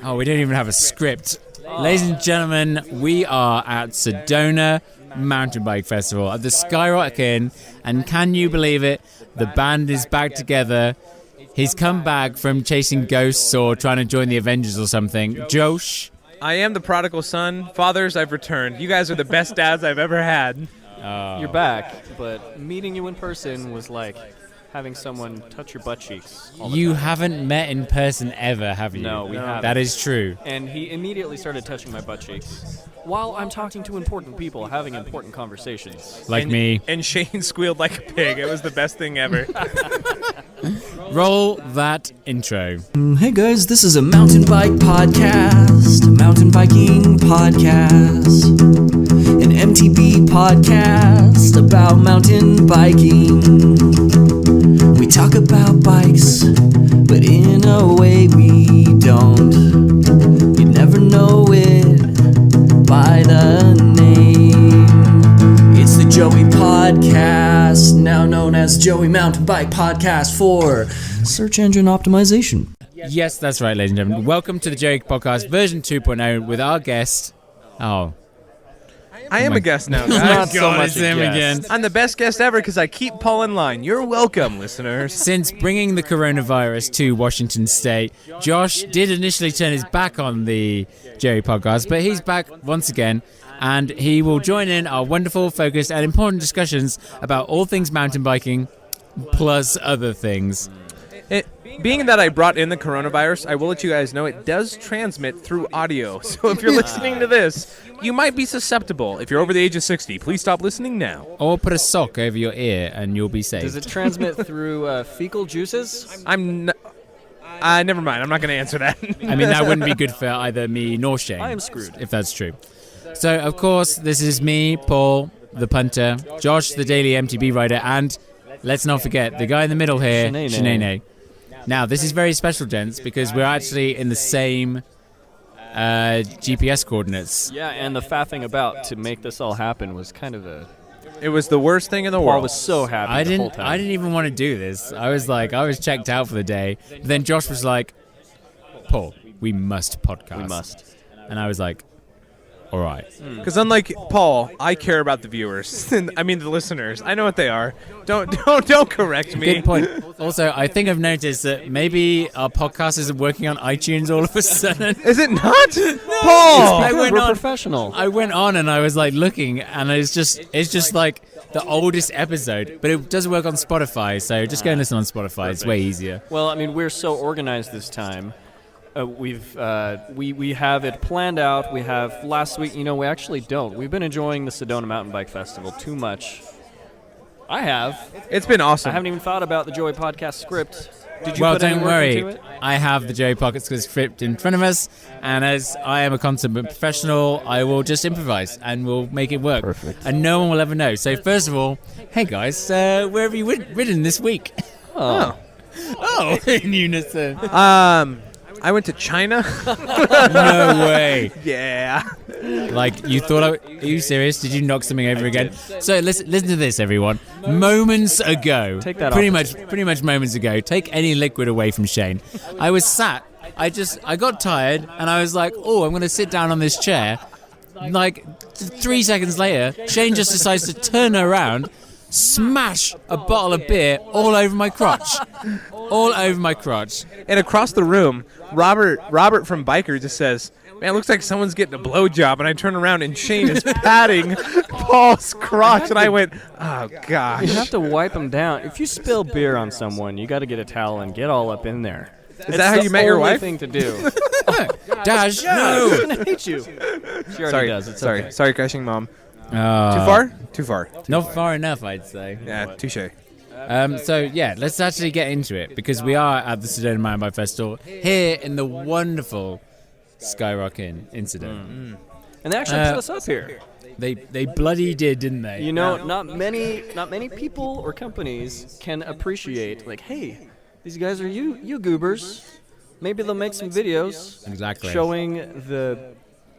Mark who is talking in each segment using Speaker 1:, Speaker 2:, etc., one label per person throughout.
Speaker 1: Oh, we don't even have a script. Ladies and gentlemen, we are at Sedona Mountain Bike Festival at the Skyrock Inn, and can you believe it? The band is back together. He's come back from chasing ghosts or trying to join the Avengers or something. Josh?
Speaker 2: I am the prodigal son. Fathers, I've returned. You guys are the best dads I've ever had.
Speaker 3: You're back, but meeting you in person was like having someone touch your butt cheeks all the
Speaker 1: You
Speaker 3: time.
Speaker 1: haven't met in person ever, have you?
Speaker 3: No, we haven't.
Speaker 1: That is true.
Speaker 3: And he immediately started touching my butt cheeks while I'm talking to important people, having important conversations.
Speaker 1: Like me.
Speaker 2: And Shane squealed like a pig. It was the best thing ever.
Speaker 1: Roll that intro.
Speaker 4: Hey guys, this is a mountain bike podcast, a mountain biking podcast, an MTB podcast about mountain biking. We talk about bikes, but in a way we don't. You never know it by the name. It's the Joey Podcast, now known as Joey Mountain Bike Podcast for search engine optimization.
Speaker 1: Yes, that's right, ladies and gentlemen. Welcome to the Joey Podcast version 2.0 with our guest.
Speaker 2: I am a guest now,
Speaker 1: Oh
Speaker 2: guys.
Speaker 1: my
Speaker 3: Not so
Speaker 1: God,
Speaker 3: much
Speaker 1: it's
Speaker 3: a
Speaker 1: him
Speaker 3: guest.
Speaker 1: again.
Speaker 2: I'm the best guest ever because I keep Paul in line. You're welcome, listeners.
Speaker 1: Since bringing the coronavirus to Washington State, Josh did initially turn his back on the Joey Podcast, but he's back once again, and he will join in our wonderful, focused, and important discussions about all things mountain biking, plus other things.
Speaker 2: Being that I brought in the coronavirus, I will let you guys know it does transmit through audio. So if you're listening to this, you might be susceptible. If you're over the age of 60, please stop listening now.
Speaker 1: Or put a sock over your ear, and you'll be safe.
Speaker 3: Does it transmit through fecal juices?
Speaker 2: Never mind. I'm not going to answer that.
Speaker 1: I mean, that wouldn't be good for either me nor Shane.
Speaker 3: I am screwed.
Speaker 1: If that's true. So, of course, this is me, Paul, the punter, Josh, the daily MTB rider, and let's not forget the guy in the middle here, Shanae. Now, this is very special, gents, because we're actually in the same GPS coordinates.
Speaker 3: Yeah, and the faffing about to make this all happen was kind of a...
Speaker 2: It was the worst thing in the
Speaker 3: Paul
Speaker 2: world.
Speaker 3: was so happy
Speaker 1: I
Speaker 3: the whole
Speaker 1: didn't.
Speaker 3: time.
Speaker 1: I didn't even want to do this. I was checked out for the day. But then Josh was like, "Paul, we must podcast.
Speaker 3: We must.
Speaker 1: And I was like, "All right."
Speaker 2: Because unlike Paul, I care about the viewers. I mean the listeners. I know what they are. Don't correct me.
Speaker 1: Good point. Also, I think I've noticed that maybe our podcast isn't working on iTunes all of a sudden.
Speaker 2: Is it not? Paul!
Speaker 1: I went
Speaker 3: We're
Speaker 1: on.
Speaker 3: professional.
Speaker 1: I went on and I was like looking, and it's just like the oldest episode, but it does work on Spotify. So just go and listen on Spotify. It's way easier.
Speaker 3: Well, I mean, we're so organized this time. We have it planned out. We have last week. We actually don't. We've been enjoying the Sedona Mountain Bike Festival too much. I have.
Speaker 2: It's been awesome.
Speaker 3: I haven't even thought about the Joey Podcast script. Did you
Speaker 1: Well,
Speaker 3: put any
Speaker 1: don't
Speaker 3: work
Speaker 1: worry.
Speaker 3: into it?
Speaker 1: I have the Joey Pockets script in front of us, and as I am a consummate professional, I will just improvise and we'll make it work.
Speaker 3: Perfect.
Speaker 1: And no one will ever know. So first of all, hey guys, where have you ridden this week?
Speaker 3: Oh.
Speaker 1: Oh, in unison.
Speaker 2: I went to China.
Speaker 1: No way.
Speaker 2: Yeah.
Speaker 1: Like, you thought are you serious? Did you knock something over again? So listen to this, everyone. Moments ago,
Speaker 3: Take that
Speaker 1: pretty
Speaker 3: off.
Speaker 1: much moments ago. Take any liquid away from Shane. I was sat. I got tired, and I was like, oh, I'm going to sit down on this chair. Like 3 seconds later, Shane just decides to turn around, smash a bottle of beer all over my crotch. All over my crotch.
Speaker 2: And across the room, Robert from Biker just says, "Man, it looks like someone's getting a blowjob." And I turn around and Shane is patting Paul's crotch, and I went, "Oh gosh."
Speaker 3: You have to wipe them down. If you spill beer on someone, you got to get a towel and get all up in there.
Speaker 2: Is that how you met your wife?
Speaker 3: Thing to do.
Speaker 1: Dash,
Speaker 3: She's
Speaker 1: no.
Speaker 3: gonna hate you. She already does. It's okay.
Speaker 2: Sorry, crashing mom. Too far? Too far.
Speaker 1: Not far enough, I'd say.
Speaker 2: Yeah, touche.
Speaker 1: So yeah, let's actually get into it because we are at the Sedona Mountain Bike Festival here in the wonderful Skyrock Inn in Sedona.
Speaker 3: And they actually put us up here.
Speaker 1: They bloody did, didn't they?
Speaker 3: Not many people or companies can appreciate, like, hey, these guys are you goobers. Maybe they'll make some videos
Speaker 1: Exactly.
Speaker 3: showing the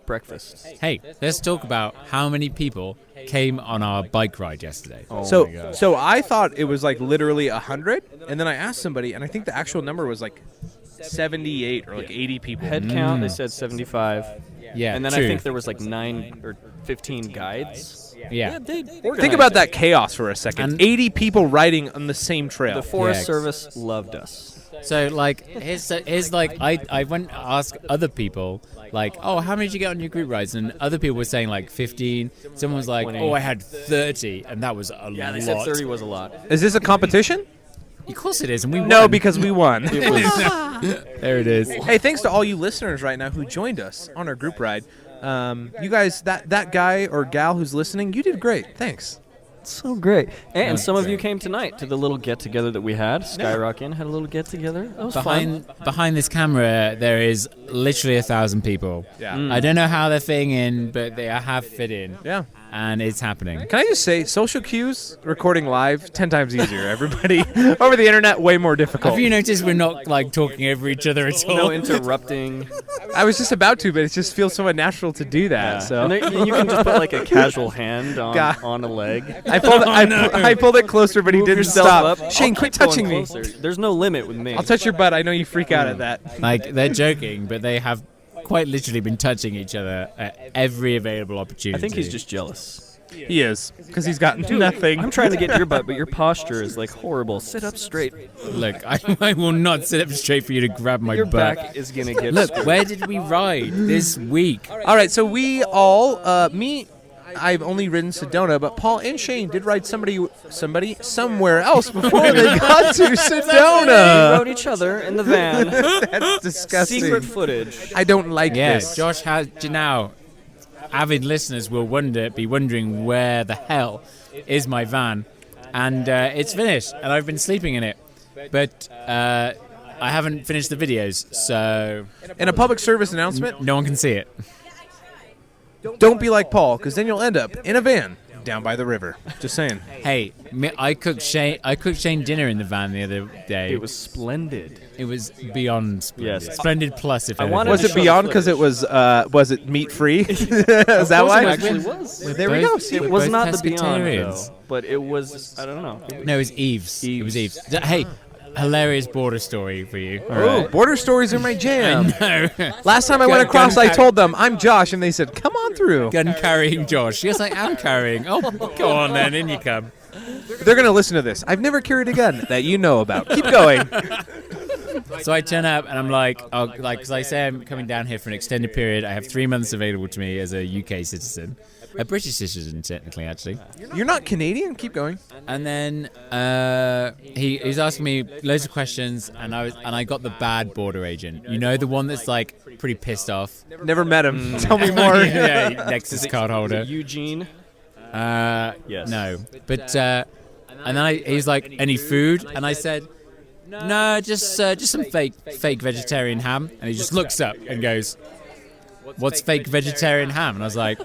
Speaker 3: breakfast.
Speaker 1: Hey, let's talk about how many people came on our bike ride yesterday.
Speaker 3: Oh my
Speaker 2: So
Speaker 3: God.
Speaker 2: so I thought it was like literally 100, and then I asked somebody, and I think the actual number was like 78 or like 80 people.
Speaker 3: Head count, they said 75.
Speaker 1: Yeah,
Speaker 3: And then
Speaker 1: true.
Speaker 3: I think there was like 9 or 15 guides.
Speaker 1: Yeah.
Speaker 3: They
Speaker 2: Think
Speaker 3: organized
Speaker 2: about
Speaker 3: it.
Speaker 2: that chaos for a second.
Speaker 1: And-
Speaker 2: 80 people riding on the same trail.
Speaker 3: The Forest
Speaker 1: Yeah.
Speaker 3: Service loved us.
Speaker 1: So like, here's like, I went to ask other people like, oh, how many did you get on your group rides? And other people were saying like 15. Someone was like,
Speaker 3: 20.
Speaker 1: oh, I had 30, and that was a lot.
Speaker 3: Yeah, they said 30 was a lot.
Speaker 2: Is this a competition?
Speaker 1: Of course it is, and we
Speaker 2: No,
Speaker 1: won.
Speaker 2: because we won.
Speaker 1: There it is.
Speaker 2: Hey, thanks to all you listeners right now who joined us on our group ride. You guys, that guy or gal who's listening, you did great. Thanks.
Speaker 3: So great. And some of you came tonight to the little get-together that we had. Skyrock Inn had a little get-together. That was fun.
Speaker 1: Behind this camera, there is literally 1,000 people.
Speaker 2: Yeah.
Speaker 1: I don't know how they're fitting in, but they have fit in.
Speaker 2: Yeah.
Speaker 1: And it's happening.
Speaker 2: Can I just say, social cues, recording live, 10 times easier. Everybody over the internet, way more difficult.
Speaker 1: Have you noticed we're not like talking over each other at all?
Speaker 3: No interrupting.
Speaker 2: I was just about to, but it just feels so unnatural to do that. So
Speaker 3: And you can just put like a casual hand
Speaker 2: God.
Speaker 3: on a leg.
Speaker 2: I pulled it, I pulled it closer, but he
Speaker 3: Move
Speaker 2: didn't
Speaker 3: yourself
Speaker 2: stop.
Speaker 3: up.
Speaker 2: Shane,
Speaker 3: I'll
Speaker 2: quit
Speaker 3: keep going
Speaker 2: touching me.
Speaker 3: closer. There's no limit with me.
Speaker 2: I'll touch your butt. I know you freak out at that.
Speaker 1: Like they're joking, but they have quite literally been touching each other at every available opportunity.
Speaker 3: I think he's just jealous.
Speaker 2: He is, because he's got nothing.
Speaker 3: I'm trying to get your butt, but your posture is like horrible. Sit up straight.
Speaker 1: Look, I will not sit up straight for you to grab my
Speaker 3: Your
Speaker 1: butt.
Speaker 3: back is gonna get.
Speaker 1: Look,
Speaker 3: screwed.
Speaker 1: where did we ride this week?
Speaker 2: All right, so we all, I've only ridden Sedona, but Paul and Shane did ride somebody somewhere else before they got to
Speaker 3: We
Speaker 2: Sedona.
Speaker 3: rode each other in the van.
Speaker 2: That's disgusting.
Speaker 3: Secret footage.
Speaker 2: I don't like
Speaker 1: Yeah,
Speaker 2: this.
Speaker 1: Josh has now. Avid listeners will be wondering where the hell is my van, and it's finished, and I've been sleeping in it, but I haven't finished the videos, so
Speaker 2: In a public service announcement,
Speaker 1: no one can see it.
Speaker 2: don't be like Paul, because then you'll end up in a van down by the river. Just saying.
Speaker 1: Hey, I cooked Shane dinner in the van the other day.
Speaker 3: It was splendid.
Speaker 1: It was beyond splendid.
Speaker 3: Yes.
Speaker 1: Splendid plus, if
Speaker 3: I
Speaker 1: anything.
Speaker 3: wanted
Speaker 2: Was
Speaker 3: to
Speaker 2: it
Speaker 3: show the
Speaker 2: beyond because it was it meat free? Is that why?
Speaker 3: It actually was.
Speaker 2: There we go.
Speaker 1: Both-
Speaker 3: It
Speaker 1: we're
Speaker 3: was
Speaker 1: both
Speaker 3: not the Beyond,
Speaker 1: pescatarians.
Speaker 3: though. But it was, I don't know.
Speaker 1: No, it was Eve's. It was Eve's. Hey, hilarious border story for you.
Speaker 2: Oh, border stories are my jam.
Speaker 1: No.
Speaker 2: Last time I went
Speaker 1: Gun-
Speaker 2: across,
Speaker 1: gun
Speaker 2: I
Speaker 1: carry-
Speaker 2: told them I'm Josh, and they said, "Come on through."
Speaker 1: Gun carrying Josh. Yes, I am carrying. Oh, go on then, in you come.
Speaker 2: They're gonna listen to this. I've never carried a gun that you know about. Keep going.
Speaker 1: So I turn up and I'm like, oh, like, because I say I'm coming down here for an extended period. I have 3 months available to me as a UK citizen, a British citizen technically, actually.
Speaker 2: You're not Canadian. Keep going.
Speaker 1: And then he's asking me loads of questions, and I got the bad border agent. You know, the one that's like pretty pissed off.
Speaker 2: Never met him. Tell me more.
Speaker 1: Yeah, Nexus card holder.
Speaker 3: Eugene.
Speaker 1: Yes. No, but and then he's like, any food? And I said, no, just some fake vegetarian ham. And he just looks up and goes, what's fake vegetarian ham? And I was like,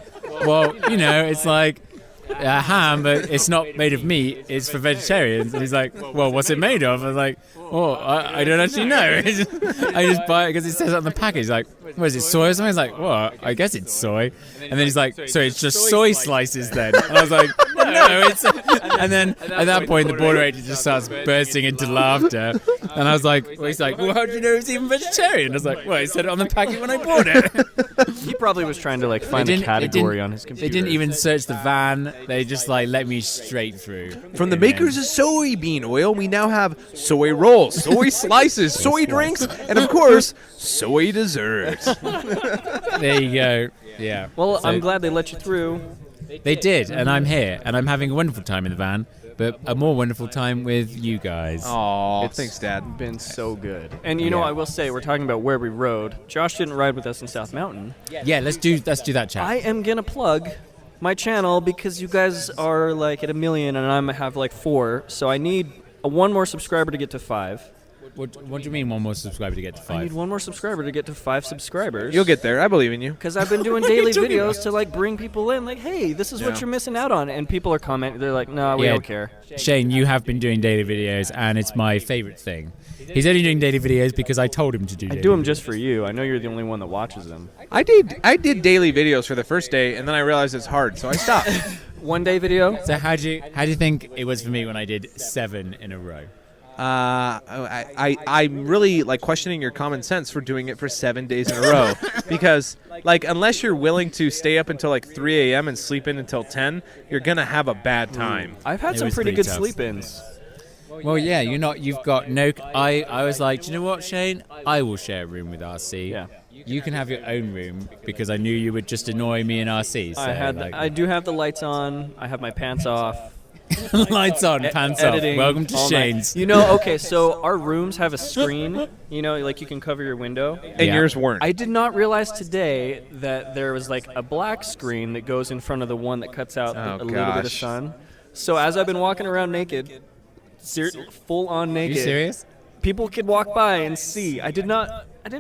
Speaker 1: well, you know, it's like ham, but it's not made of meat. It's for vegetarians. And he's like, well, what's it made of? I was like, oh, I don't actually know. I just buy it because it says it on the package. He's like, what is it, soy or something? I was like, well, I guess it's soy. And then he's like, so it's just soy slices then? And I was like, no, it's... And then at that point, the border agent just starts bursting into laughter. And I was like, well, he's like, well, how do you know it's even vegetarian? I was like, well, he said it on the packet when I bought it.
Speaker 3: He probably was trying to like find a category on his computer.
Speaker 1: They didn't even search the van. They just like let me straight through.
Speaker 2: From the makers of soybean oil, we now have soy rolls, soy slices, soy drinks, and of course, soy desserts.
Speaker 1: There you go. Yeah.
Speaker 3: Well,
Speaker 1: So
Speaker 3: I'm glad they let you through.
Speaker 1: they did, and I'm here, and I'm having a wonderful time in the van, but a more wonderful time with you guys.
Speaker 2: Aw,
Speaker 3: It's
Speaker 2: thanks, Dad.
Speaker 3: Been so good. And you know, I will say, we're talking about where we rode. Josh didn't ride with us in South Mountain.
Speaker 1: Yeah, let's do that, chat.
Speaker 3: I am gonna plug my channel because you guys are like at 1 million and I have like 4, so I need one more subscriber to get to 5.
Speaker 1: What do you mean one more subscriber to get to
Speaker 3: I need
Speaker 1: 5?
Speaker 3: one more subscriber to get to 5 subscribers.
Speaker 2: You'll get there. I believe in you.
Speaker 3: Because I've been doing daily videos to like bring people in, like, hey, this is
Speaker 2: Yeah.
Speaker 3: what you're missing out on, and people are commenting. They're like, no, we
Speaker 1: Yeah.
Speaker 3: don't care.
Speaker 1: Shane, you have been doing daily videos, and it's my favorite thing. He's only doing daily videos because I told him to do.
Speaker 3: I
Speaker 1: daily
Speaker 3: do them
Speaker 1: videos.
Speaker 3: just for you. I know you're the only one that watches them.
Speaker 2: I did daily videos for the first day, and then I realized it's hard, so I stopped.
Speaker 3: 1 day video.
Speaker 1: So how do you think it was for me when I did 7 in a row?
Speaker 2: I'm really like questioning your common sense for doing it for 7 days in a row because like unless you're willing to stay up until like 3 a.m. and sleep in until 10, you're gonna have a bad time.
Speaker 3: I've had
Speaker 1: It
Speaker 3: some
Speaker 1: was
Speaker 3: pretty
Speaker 1: pretty
Speaker 3: good
Speaker 1: tough.
Speaker 3: sleep-ins.
Speaker 1: Well, yeah, you've got no. I was like, do you know what, Shane? I will share a room with RC.
Speaker 3: Yeah.
Speaker 1: You can have your own room because I knew you would just annoy me and RC. So
Speaker 3: I do have the lights on. I have my pants off.
Speaker 1: lights on, pants off.
Speaker 3: Editing
Speaker 1: Welcome to
Speaker 3: all night.
Speaker 1: Shane's.
Speaker 3: You know, okay, so our rooms have a screen. You know, like you can cover your window.
Speaker 2: And
Speaker 1: Yeah.
Speaker 2: yours weren't.
Speaker 3: I did not realize today that there was like a black screen that goes in front of the one that cuts out
Speaker 2: Oh,
Speaker 3: a little bit of
Speaker 2: gosh.
Speaker 3: sun. So as I've been walking around naked, full on
Speaker 1: Are
Speaker 3: naked,
Speaker 1: you serious?
Speaker 3: people could walk by and see. I didn't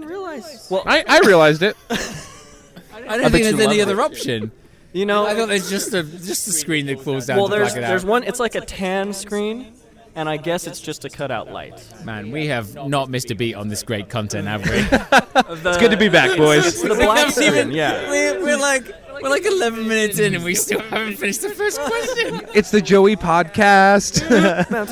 Speaker 3: realize. Well,
Speaker 2: I realized it.
Speaker 1: I don't think
Speaker 3: bet
Speaker 1: there's
Speaker 3: you
Speaker 1: any
Speaker 3: love
Speaker 1: other
Speaker 3: it.
Speaker 1: option.
Speaker 3: you know,
Speaker 1: I thought there's just a screen that falls down
Speaker 3: well,
Speaker 1: to black it
Speaker 3: there's
Speaker 1: out.
Speaker 3: one. It's like a tan screen, and I guess it's just a cutout light.
Speaker 1: Man, we have not missed a beat on this great content, have we?
Speaker 2: It's good to be back, boys.
Speaker 3: It's the black screen, yeah.
Speaker 1: We're like 11 minutes in and we still haven't finished the first question.
Speaker 2: It's the Joey podcast.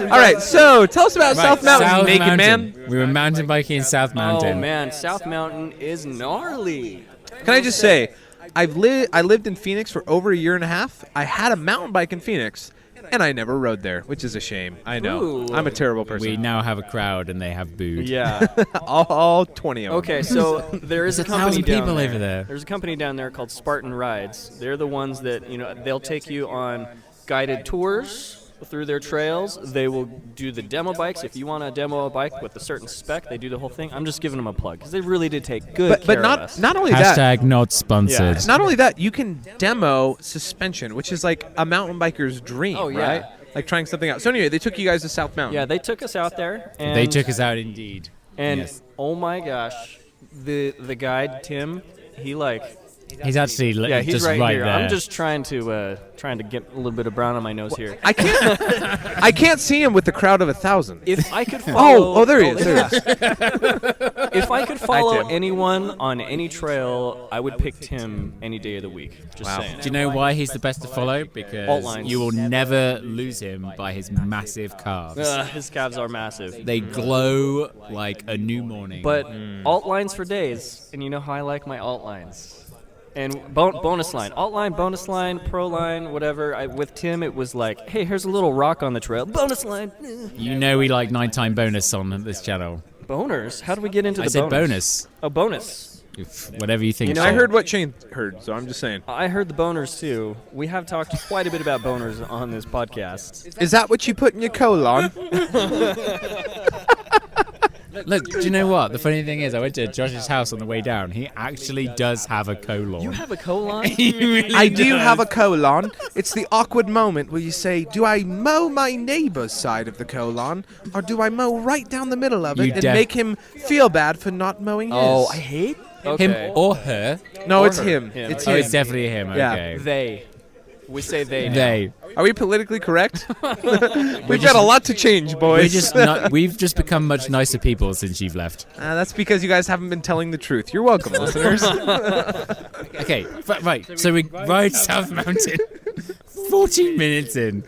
Speaker 2: All right, so tell us about South Mountain,
Speaker 1: South
Speaker 2: naked
Speaker 1: Mountain.
Speaker 2: man.
Speaker 1: We were mountain biking in South Mountain.
Speaker 3: Oh man, South Mountain is gnarly.
Speaker 2: Can I just say, I lived in Phoenix for over a year and a half. I had a mountain bike in Phoenix, and I never rode there, which is a shame. I know.
Speaker 3: Ooh.
Speaker 2: I'm a terrible person.
Speaker 1: We now have a crowd and they have booed.
Speaker 3: Yeah.
Speaker 2: all 20 of them.
Speaker 3: Okay, so there is a
Speaker 1: There's
Speaker 3: company
Speaker 1: 1,000
Speaker 3: down
Speaker 1: people
Speaker 3: there.
Speaker 1: over there.
Speaker 3: There's a company down there called Spartan Rides. They're the ones that, you know, they'll take you on guided tours through their trails. They will do the demo bikes. If you want to demo a bike with a certain spec, they do the whole thing. I'm just giving them a plug because they really did take good
Speaker 2: But
Speaker 3: care of
Speaker 2: not
Speaker 3: us.
Speaker 2: not only that.
Speaker 1: Hashtag not sponsored.
Speaker 3: Yeah.
Speaker 2: Not only that, you can demo suspension, which is like a mountain biker's dream,
Speaker 3: Oh, yeah.
Speaker 2: right? Like trying something out. So anyway, they took you guys to South Mountain.
Speaker 3: Yeah, they took us out there. And,
Speaker 1: They took us out indeed.
Speaker 3: And
Speaker 1: Yes.
Speaker 3: oh my gosh, the guide Tim, he like.
Speaker 1: He's actually
Speaker 3: Yeah, he's
Speaker 1: just
Speaker 3: right, here.
Speaker 1: there.
Speaker 3: I'm just trying to get a little bit of brown on my nose here.
Speaker 2: I can't see him with the crowd of 1,000.
Speaker 3: If I could follow,
Speaker 2: Oh, there he is. There he is.
Speaker 3: If I could follow
Speaker 2: Tim.
Speaker 3: anyone on any trail, I would pick Tim any day of the week. Just
Speaker 2: Wow.
Speaker 3: saying.
Speaker 1: Do you know why he's the best to follow? Because
Speaker 3: Alt-lines.
Speaker 1: you will never lose him by his massive calves.
Speaker 3: His calves are massive.
Speaker 1: They glow like a new morning.
Speaker 3: But alt lines for days, and you know how I like my alt lines. And bonus line, alt line, bonus line, pro line, whatever. With Tim, it was like, hey, here's a little rock on the trail. Bonus line.
Speaker 1: you know we like nighttime bonus on this channel.
Speaker 3: Boners? How do we get into
Speaker 1: I
Speaker 3: the
Speaker 1: said
Speaker 3: bonus?
Speaker 1: bonus.
Speaker 3: Oh, bonus.
Speaker 1: Whatever you think.
Speaker 3: You know,
Speaker 2: I heard what Shane heard, so I'm just saying.
Speaker 3: I heard the boners too. We have talked quite a bit about boners on this podcast.
Speaker 2: Is that what you put in your colon?
Speaker 1: Look, do you know what? The funny thing is, I went to Josh's house on the way down. He actually does have a colon.
Speaker 3: You have a colon?
Speaker 1: He really
Speaker 2: I do
Speaker 1: does.
Speaker 2: have a colon. It's the awkward moment where you say, do I mow my neighbor's side of the colon, or do I mow right down the middle of it
Speaker 1: You
Speaker 2: and
Speaker 1: def-
Speaker 2: make him feel bad for not mowing his?
Speaker 3: Oh, I hate
Speaker 1: Him
Speaker 3: okay.
Speaker 1: or her.
Speaker 2: No,
Speaker 3: Or
Speaker 2: it's
Speaker 3: her.
Speaker 2: him.
Speaker 3: Him.
Speaker 2: It's
Speaker 1: Oh,
Speaker 2: him.
Speaker 1: it's definitely him.
Speaker 2: Yeah.
Speaker 1: Okay.
Speaker 3: They. We say they. now.
Speaker 1: They.
Speaker 2: Are we politically correct? We've got a lot to change, boys.
Speaker 1: We've just become much nicer people since you've left.
Speaker 2: That's because you guys haven't been telling the truth. You're welcome, listeners.
Speaker 1: Okay, right. So we ride South Mountain. 14 minutes in.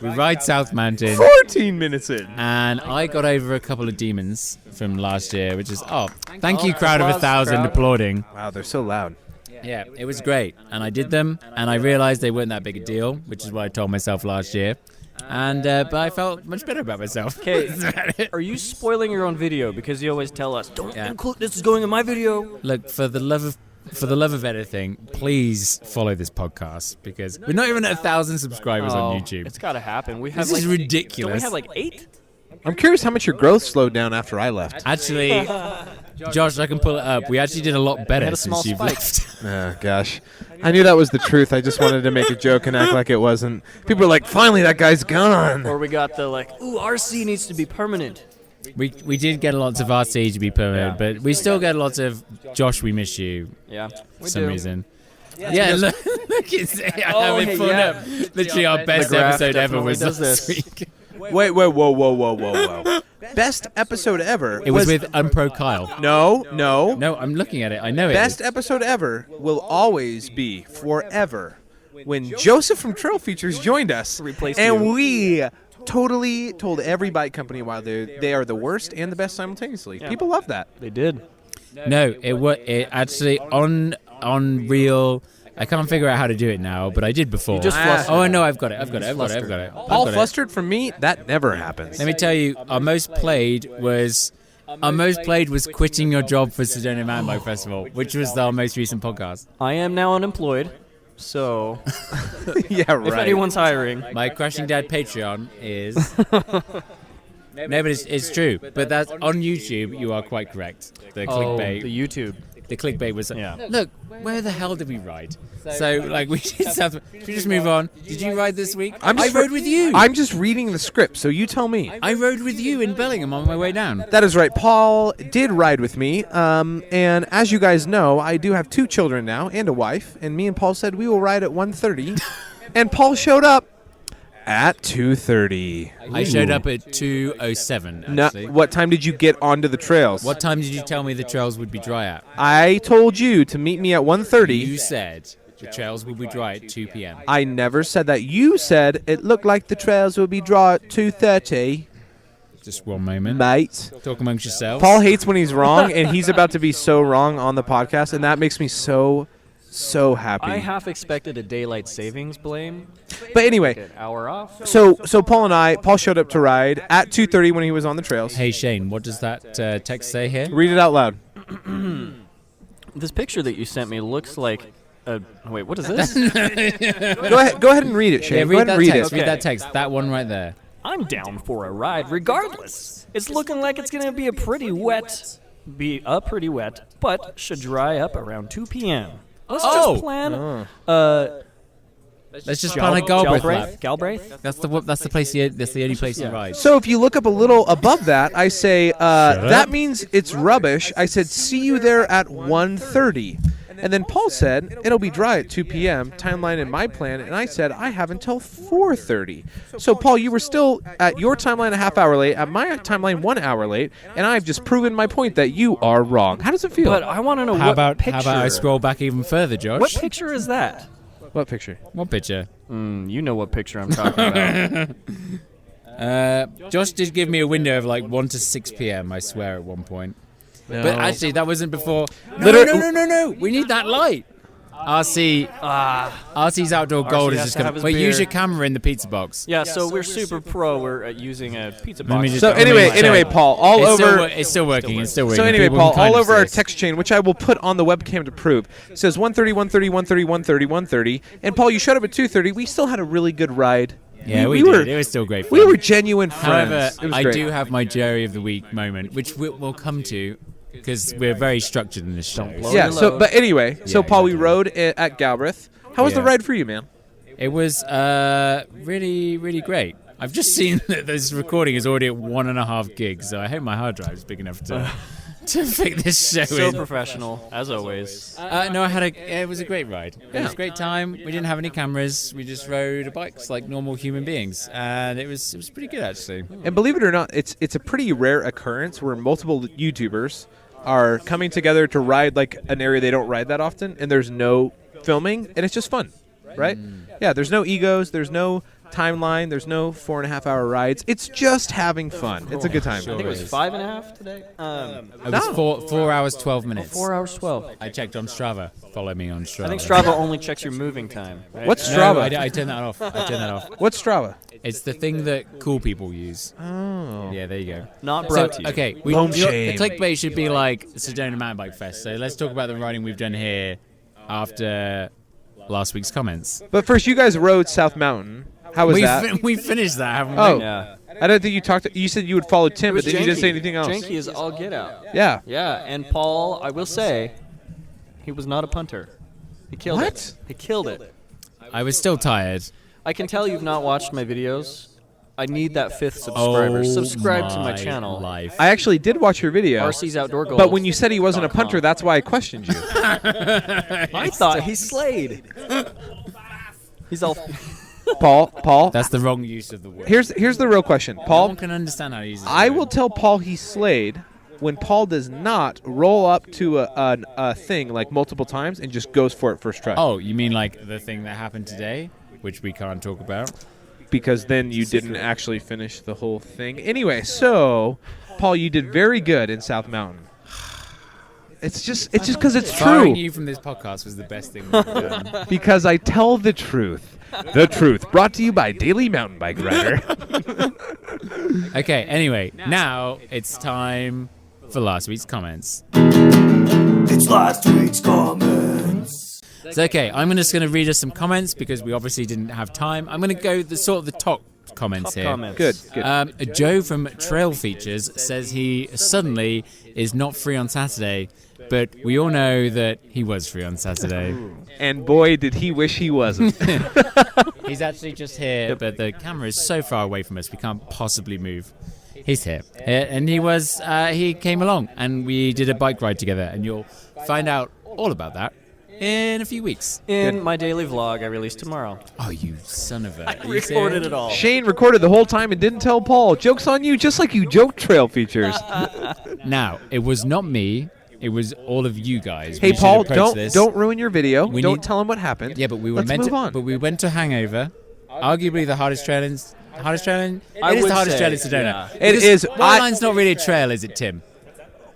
Speaker 1: We ride South Mountain.
Speaker 2: 14 minutes in.
Speaker 1: And I got over a couple of demons from last year, which is, thank you, crowd of
Speaker 3: applause,
Speaker 1: 1,000
Speaker 3: crowd.
Speaker 1: applauding.
Speaker 2: Wow, they're so loud.
Speaker 1: Yeah, it was great. And I did them, and I realized they weren't that big a deal, which is what I told myself last year. And but I felt much better about myself.
Speaker 3: Okay,
Speaker 1: That's about it.
Speaker 3: are you spoiling your own video because you always tell us, don't
Speaker 1: Yeah.
Speaker 3: include this is going in my video?
Speaker 1: Look, for the love of editing, please follow this podcast because we're not even at 1,000 subscribers on YouTube.
Speaker 3: It's got to happen. We have
Speaker 1: This is
Speaker 3: like,
Speaker 1: ridiculous.
Speaker 3: Don't we have like 8?
Speaker 2: I'm curious how much your growth slowed down after I left.
Speaker 1: Actually, Josh, I can pull it up. We actually did a lot better
Speaker 3: had a
Speaker 1: since
Speaker 3: small
Speaker 1: you've
Speaker 3: spike.
Speaker 1: left.
Speaker 2: Oh, gosh. I knew that was the truth. I just wanted to make a joke and act like it wasn't. People were like, finally, that guy's gone.
Speaker 3: Or we got the like, ooh, RC needs to be permanent.
Speaker 1: We did get lots of RC to be permanent, but we still get lots of Josh, we miss you
Speaker 3: Yeah,
Speaker 1: for
Speaker 3: we
Speaker 1: some
Speaker 3: do.
Speaker 1: reason. Yeah, look, it's, I have
Speaker 3: Oh,
Speaker 1: it
Speaker 3: hey,
Speaker 1: pulled
Speaker 3: yeah.
Speaker 1: up. Literally, our best
Speaker 3: The graph
Speaker 1: episode ever
Speaker 3: definitely
Speaker 1: was
Speaker 3: does
Speaker 1: last
Speaker 3: this.
Speaker 1: week.
Speaker 2: Wait, whoa. Best episode ever.
Speaker 1: It was with Unpro Kyle.
Speaker 2: No.
Speaker 1: No, I'm looking at it. I know it.
Speaker 2: Best episode ever will always be forever when Joseph from Trail Features joined us.
Speaker 3: Replaced
Speaker 2: and
Speaker 3: you.
Speaker 2: we totally told every bike company why they are the worst and the best simultaneously.
Speaker 3: Yeah.
Speaker 2: People love that.
Speaker 3: They did.
Speaker 1: No, it actually on real. I can't figure out how to do it now, but I did before.
Speaker 3: You just flustered.
Speaker 1: Oh no, I've got it. I've got it.
Speaker 2: Paul flustered from me. That never happens.
Speaker 1: Let me tell you, our most played was quitting your job for Sedona Mountain Bike Festival, which was our most recent podcast.
Speaker 3: I am now unemployed, so
Speaker 2: Yeah, right.
Speaker 3: if anyone's hiring,
Speaker 1: My Crashing Dad Patreon is. No, but it's true. But that's on YouTube. You are quite correct. The clickbait.
Speaker 3: the YouTube.
Speaker 1: The clickbait was.
Speaker 3: Yeah.
Speaker 1: Look, where the hell did we ride? So like we did something. Should we just move on? Did you ride this week? I rode with you.
Speaker 2: I'm just reading the script, so you tell me.
Speaker 1: I rode with you in Bellingham on my way down.
Speaker 2: That is right. Paul did ride with me, and as you guys know, I do have 2 children now and a wife, and me and Paul said we will ride at 1:30, and Paul showed up at 2:30.
Speaker 1: I showed up at 2:07.
Speaker 2: No,
Speaker 1: Actually.
Speaker 2: what time did you get onto the trails?
Speaker 1: What time did you tell me the trails would be dry at?
Speaker 2: I told you to meet me at 1:30.
Speaker 1: You said the trails will be dry at 2 p.m.
Speaker 2: I never said that. You said it looked like the trails will be dry at 2:30.
Speaker 1: Just one moment.
Speaker 2: Mate.
Speaker 1: Talk amongst yourselves.
Speaker 2: Paul hates when he's wrong, and he's about to be so wrong on the podcast, and that makes me so happy.
Speaker 3: I half expected a daylight savings blame.
Speaker 2: But anyway,
Speaker 3: An hour off.
Speaker 2: so Paul showed up to ride at 2:30 when he was on the trails.
Speaker 1: Hey Shane, what does that text say here?
Speaker 2: Read it out loud.
Speaker 3: This picture that you sent me looks like a. Wait, what is this?
Speaker 2: Go ahead and read it, Shane.
Speaker 1: Yeah,
Speaker 2: Go
Speaker 1: read
Speaker 2: ahead
Speaker 1: that
Speaker 2: and read
Speaker 1: text.
Speaker 2: it.
Speaker 1: Read that text. That one right there.
Speaker 3: I'm down for a ride regardless. It's looking like it's going to be pretty wet, but should dry up around 2 p.m. Let's just plan.
Speaker 1: Let's just plan a Galbraith lap.
Speaker 3: Galbraith?
Speaker 1: That's the place. That's the only place you ride.
Speaker 2: So if you look up a little above that, I say that means it's rubbish. I said see you there at 1:30. And then Paul said, it'll be dry at 2 p.m., timeline in my plan, and I said, I have until 4:30. So, Paul, you were still at your timeline a half hour late, at my timeline 1 hour late, and I've just proven my point that you are wrong. How does it feel?
Speaker 3: But I want to know
Speaker 1: How
Speaker 3: what picture.
Speaker 1: about I scroll back even further, Josh?
Speaker 3: What picture is that?
Speaker 2: What picture?
Speaker 1: What picture?
Speaker 3: You know what picture I'm talking about.
Speaker 1: Josh did give me a window of like 1 to 6 p.m., I swear, at one point.
Speaker 2: No.
Speaker 1: But actually, that wasn't before. No. We need that light. RC's Outdoor Gold is
Speaker 3: has
Speaker 1: just
Speaker 3: to
Speaker 1: going
Speaker 3: have
Speaker 1: to...
Speaker 3: his
Speaker 1: Wait, use
Speaker 3: beer.
Speaker 1: your camera in the pizza box.
Speaker 3: Yeah, so we're super pro. We're using a pizza
Speaker 1: Let me
Speaker 3: box.
Speaker 1: just-
Speaker 2: So
Speaker 1: let me
Speaker 2: anyway,
Speaker 1: check.
Speaker 2: Paul,
Speaker 1: It's still working. It's still working.
Speaker 2: So anyway,
Speaker 1: People
Speaker 2: Paul,
Speaker 1: can kind
Speaker 2: all
Speaker 1: of
Speaker 2: over our
Speaker 1: see us.
Speaker 2: text chain, which I will put on the webcam to prove, says 1:30, 1:30, 1:30, 1:30, 1:30. And Paul, you showed up at 2:30. We still had a really good ride.
Speaker 1: Yeah, we
Speaker 2: were.
Speaker 1: did. It was still great fun.
Speaker 2: We were genuine friends.
Speaker 1: However,
Speaker 2: It was
Speaker 1: I
Speaker 2: great.
Speaker 1: do have my Jerry of the Week moment, which we'll come to because we're very structured in this show.
Speaker 3: blow
Speaker 2: Yeah.
Speaker 3: your
Speaker 2: So,
Speaker 3: load.
Speaker 2: but anyway, so
Speaker 1: Yeah,
Speaker 2: Paul, we
Speaker 1: exactly.
Speaker 2: rode at Galbraith. How was the
Speaker 1: Yeah.
Speaker 2: ride for you, man?
Speaker 1: It was really, really great. I've just seen that this recording is already at 1.5 gigs, so I hope my hard drive is big enough to fit this show
Speaker 3: So
Speaker 1: in.
Speaker 3: professional, as always.
Speaker 1: No, it was a great ride. It was a great time. We didn't have any cameras. We just rode bikes like normal human beings, and it was pretty good actually.
Speaker 2: And believe it or not, it's a pretty rare occurrence where multiple YouTubers are coming together to ride like an area they don't ride that often, and there's no filming, and it's just fun, right? Yeah, there's no egos, there's no timeline, there's no 4.5 hour rides. It's just having fun. It's a good time.
Speaker 3: I think it was 5.5 today.
Speaker 1: It was 4 hours 12 minutes.
Speaker 3: 4 hours 12.
Speaker 1: I checked on Strava. Follow me on Strava.
Speaker 3: I think Strava only checks your moving time. Right?
Speaker 2: What's
Speaker 1: No,
Speaker 2: Strava?
Speaker 1: I turned that off.
Speaker 2: What's Strava?
Speaker 1: It's the thing that cool people use.
Speaker 2: Oh.
Speaker 1: Yeah, there you go.
Speaker 3: Not
Speaker 1: So,
Speaker 3: brought to you.
Speaker 1: okay,
Speaker 2: Boom
Speaker 1: the
Speaker 2: shame.
Speaker 1: clickbait should be like Sedona Mountain Bike Fest. So let's talk about the riding we've done here after last week's comments.
Speaker 2: But first, you guys rode South Mountain. How was that?
Speaker 1: We finished that, haven't
Speaker 2: Oh.
Speaker 1: we?
Speaker 3: Yeah.
Speaker 2: I don't think you talked. You said you would follow Tim, but then you didn't say anything else.
Speaker 3: Janky is all get out.
Speaker 2: Yeah.
Speaker 3: Yeah, and Paul, I will say, he was not a punter. He killed
Speaker 2: What?
Speaker 3: it. He killed it.
Speaker 1: I was still tired.
Speaker 3: I can tell you've not watched my videos. I need that 5th subscriber.
Speaker 1: Oh,
Speaker 3: Subscribe to my channel.
Speaker 1: Life.
Speaker 2: I actually did watch your video.
Speaker 3: RC's Outdoor Gold.
Speaker 2: But when you said he wasn't a punter, that's why I questioned you.
Speaker 3: I thought he slayed. He's all.
Speaker 2: Paul.
Speaker 1: That's the wrong use of the word.
Speaker 2: Here's the real question,
Speaker 1: No
Speaker 2: Paul.
Speaker 1: one can understand how to use it.
Speaker 2: I will tell Paul he slayed when Paul does not roll up to a thing like multiple times and just goes for it first try.
Speaker 1: Oh, you mean like the thing that happened today, which we can't talk about?
Speaker 2: because then you didn't actually finish the whole thing. Anyway, so Paul, you did very good in South Mountain. It's just because it's
Speaker 1: Firing
Speaker 2: true.
Speaker 1: you from this podcast was the best thing we've done.
Speaker 2: Because I tell the truth. The truth. Brought to you by Daily Mountain Bike Rider.
Speaker 1: Okay, anyway, now it's time for last week's comments.
Speaker 4: It's last week's comments.
Speaker 1: So, okay, I'm just going to read us some comments because we obviously didn't have time. I'm going to go the top comments here.
Speaker 3: Comments.
Speaker 2: Good.
Speaker 1: Joe from Trail Features says he suddenly is not free on Saturday, but we all know that he was free on Saturday.
Speaker 2: And boy, did he wish he wasn't.
Speaker 1: He's actually just here, but the camera is so far away from us, we can't possibly move. He's here. And he came along, and we did a bike ride together, and you'll find out all about that in a few weeks.
Speaker 3: In my daily vlog I release tomorrow.
Speaker 1: Oh, you son of a...
Speaker 3: I recorded it all.
Speaker 2: Shane recorded the whole time and didn't tell Paul. Joke's on you, just like you joke Trail Features.
Speaker 1: Now, it was not me. It was all of you guys.
Speaker 2: Hey,
Speaker 1: We should
Speaker 2: Paul,
Speaker 1: approach this.
Speaker 2: don't ruin your video.
Speaker 1: We
Speaker 2: Don't
Speaker 1: need-
Speaker 2: tell him what happened.
Speaker 1: Yeah, but we were
Speaker 2: Let's
Speaker 1: meant
Speaker 2: move
Speaker 1: to.
Speaker 2: on.
Speaker 1: But we went to Hangover, arguably the hardest trail in. Hardest trail in.
Speaker 3: I
Speaker 1: It is
Speaker 3: would
Speaker 1: the hardest
Speaker 3: say,
Speaker 1: trail in Sedona.
Speaker 3: yeah.
Speaker 2: It
Speaker 1: Because
Speaker 2: is.
Speaker 1: White Line's not really a trail, is it, Tim?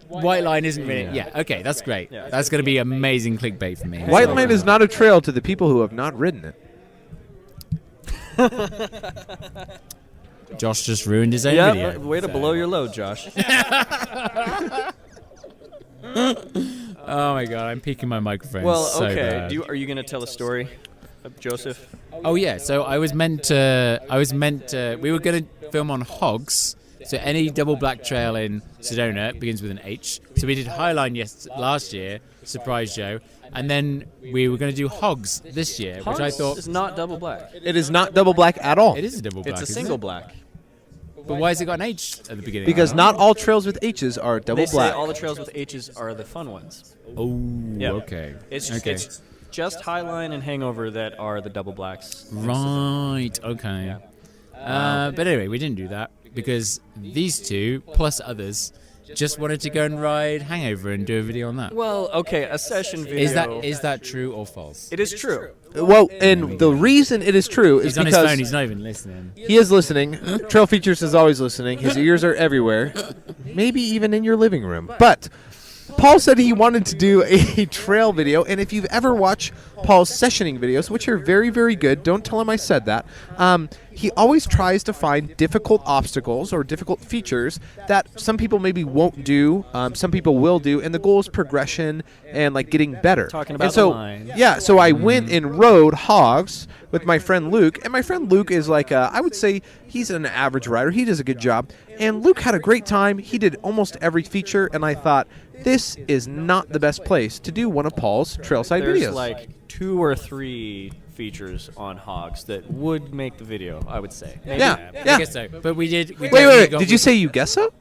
Speaker 1: White Line isn't really. Yeah. Okay, that's great.
Speaker 3: Yeah.
Speaker 1: That's going to be amazing clickbait for me.
Speaker 2: White Line is not a trail to the people who have not ridden it.
Speaker 1: Josh just ruined his own
Speaker 3: Yeah,
Speaker 1: video.
Speaker 3: way to blow your load, Josh.
Speaker 1: Oh my god, I'm peeking my microphone.
Speaker 3: Well,
Speaker 1: so
Speaker 3: okay.
Speaker 1: bad.
Speaker 3: Are you going to tell a story of Joseph?
Speaker 1: Oh yeah, so I was meant to. We were going to film on Hogs. So any double black trail in Sedona begins with an H. So we did Highline last year, surprise Joe, and then we were going to do Hogs this year, which I thought
Speaker 3: It's not double black.
Speaker 2: It is not double black at all.
Speaker 1: it is a double black.
Speaker 3: It's a
Speaker 1: isn't
Speaker 3: single
Speaker 1: it?
Speaker 3: black.
Speaker 1: But why has it got an H at the beginning?
Speaker 2: Because not all trails with H's are double
Speaker 3: They
Speaker 2: black.
Speaker 3: say all the trails with H's are the fun ones.
Speaker 1: Oh,
Speaker 3: Yeah.
Speaker 1: okay.
Speaker 3: It's
Speaker 1: okay.
Speaker 3: just Highline and Hangover that are the double blacks.
Speaker 1: Right. Okay. But anyway, we didn't do that because these two plus others just wanted to go and ride Hangover and do a video on that.
Speaker 3: Well, okay, a session video.
Speaker 1: Is that true or false?
Speaker 3: It is true.
Speaker 2: Well, and the reason it is true is
Speaker 1: He's on his
Speaker 2: because
Speaker 1: phone. He's not even listening.
Speaker 2: he is listening. Trail Features is always listening. His ears are everywhere, maybe even in your living room. But Paul said he wanted to do a trail video, and if you've ever watched Paul's sessioning videos, which are very, very good, don't tell him I said that, he always tries to find difficult obstacles or difficult features that some people maybe won't do, some people will do, and the goal is progression and like getting better.
Speaker 3: Talking about
Speaker 2: and so,
Speaker 3: the line.
Speaker 2: yeah, so I went and rode Hogs with my friend Luke, and my friend Luke is like, I would say he's an average rider. He does a good job, and Luke had a great time. He did almost every feature, and I thought, this is not the best place to do one of Paul's trailside
Speaker 3: There's
Speaker 2: videos.
Speaker 3: like 2 or 3 features on Hogs that would make the video, I would say. Maybe.
Speaker 2: Yeah.
Speaker 1: I guess so. But we did. We
Speaker 2: Wait,
Speaker 1: definitely
Speaker 2: wait.
Speaker 1: got-
Speaker 2: Did you say you guess so?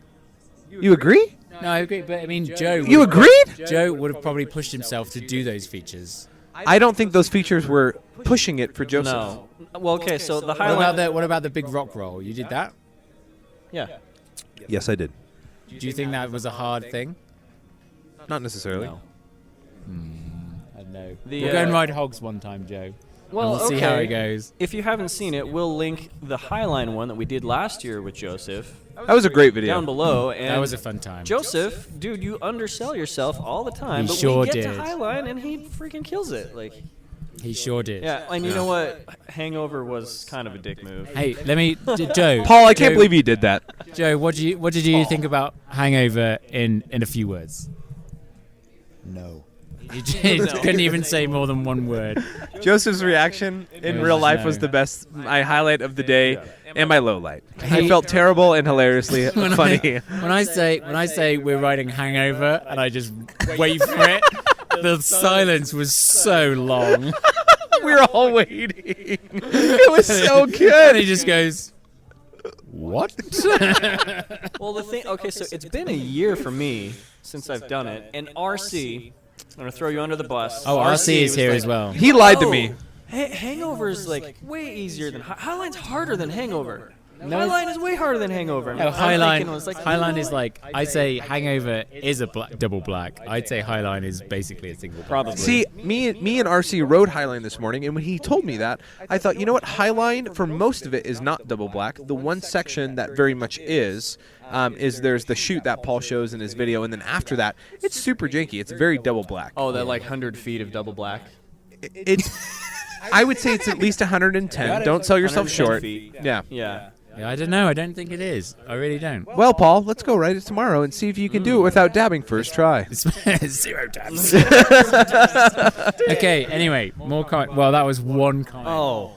Speaker 2: You agree?
Speaker 1: No, I agree. But I mean, Joe.
Speaker 2: You
Speaker 1: would-
Speaker 2: agreed?
Speaker 1: Joe would have probably pushed himself to do those features.
Speaker 2: I don't think those features were pushing it for Joseph.
Speaker 3: No. Well, okay, so the
Speaker 1: What about
Speaker 3: Highline.
Speaker 1: what about the big rock roll? You did that?
Speaker 3: Yeah.
Speaker 2: Yes, I did.
Speaker 1: Do you think that was a hard thing?
Speaker 2: Not necessarily.
Speaker 3: No.
Speaker 1: I don't know.
Speaker 3: The,
Speaker 1: We'll go and ride Hogs one time, Joe.
Speaker 3: Well,
Speaker 1: and we'll see how it goes.
Speaker 3: If you haven't seen it, we'll link the Highline one that we did last year with Joseph
Speaker 2: That was a great video.
Speaker 3: down below. And
Speaker 1: That was a fun time.
Speaker 3: Joseph, dude, you undersell yourself all the time,
Speaker 1: He
Speaker 3: but
Speaker 1: sure
Speaker 3: we get
Speaker 1: did.
Speaker 3: to Highline and he freaking kills it. Like,
Speaker 1: He sure did.
Speaker 3: yeah, and you know what? Hangover was kind of a dick move.
Speaker 1: Hey, let me, Joe.
Speaker 2: Paul, I can't
Speaker 1: Joe-
Speaker 2: believe you did that.
Speaker 1: Joe, what did you think about Hangover in a few words?
Speaker 5: No.
Speaker 1: You just couldn't even say more than one word.
Speaker 2: Joseph's reaction in
Speaker 1: It
Speaker 2: real
Speaker 1: was
Speaker 2: life
Speaker 1: no.
Speaker 2: was the best, my highlight of the day and my low light. I
Speaker 1: Hey-
Speaker 2: felt terrible and hilariously funny.
Speaker 1: When I say we're riding Hangover and I just wait for it, the silence was so long.
Speaker 2: We were all waiting. It was so
Speaker 1: And
Speaker 2: good.
Speaker 1: he just goes, "What?"
Speaker 3: Well, the thing, okay, so it's been a year for me since I've done it, and RC, I'm going to throw you under the bus.
Speaker 1: Oh, RC is
Speaker 3: was
Speaker 1: here
Speaker 3: like,
Speaker 1: as well.
Speaker 2: He lied to me.
Speaker 3: Hangover is like way easier than Highline's harder than Hangover.
Speaker 1: No,
Speaker 3: Highline is way harder than Hangover.
Speaker 1: No,
Speaker 3: I'm thinking
Speaker 1: Highline.
Speaker 3: it was like,
Speaker 1: Highline is like, I'd say Hangover is a double black. I'd say Highline is basically a single black.
Speaker 3: Probably.
Speaker 2: See, me and RC rode Highline this morning, and when he told me that, I thought, you know what? Highline, for most of it, is not double black. The one section that very much is there's the shoot that Paul shows in his video, and then after that, it's super janky. It's very double black.
Speaker 3: Oh, that like 100 feet of double black.
Speaker 2: It's. I would say it's at least 110. Don't sell yourself
Speaker 3: 110
Speaker 2: short.
Speaker 3: feet.
Speaker 2: Yeah.
Speaker 3: Yeah.
Speaker 1: Yeah, I don't know. I don't think it is. I really don't.
Speaker 2: Well, Paul, let's go ride it tomorrow and see if you can do it without dabbing first try.
Speaker 1: Zero tabs. Okay, anyway, more comment. Well, that was one comment.
Speaker 3: Oh.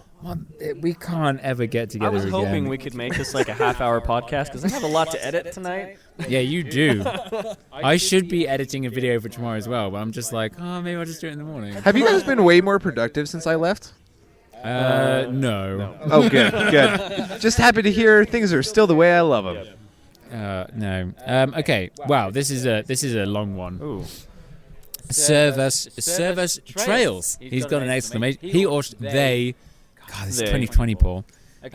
Speaker 1: We can't ever get
Speaker 3: I
Speaker 1: together
Speaker 3: was
Speaker 1: again.
Speaker 3: hoping we could make this like a half-hour podcast because I have a lot to edit tonight.
Speaker 1: Yeah, you do. I should be editing a video for tomorrow as well, but I'm just like, oh, maybe I'll just do it in the morning.
Speaker 2: Have you guys been way more productive since I left?
Speaker 1: No.
Speaker 2: Oh, good, good. Just happy to hear things are still the way I love them.
Speaker 1: No. Okay. Wow. This is a long one.
Speaker 3: Ooh.
Speaker 1: Service trails. He's got an exclamation. He or they. God, this is
Speaker 3: They.
Speaker 1: 2020, Paul.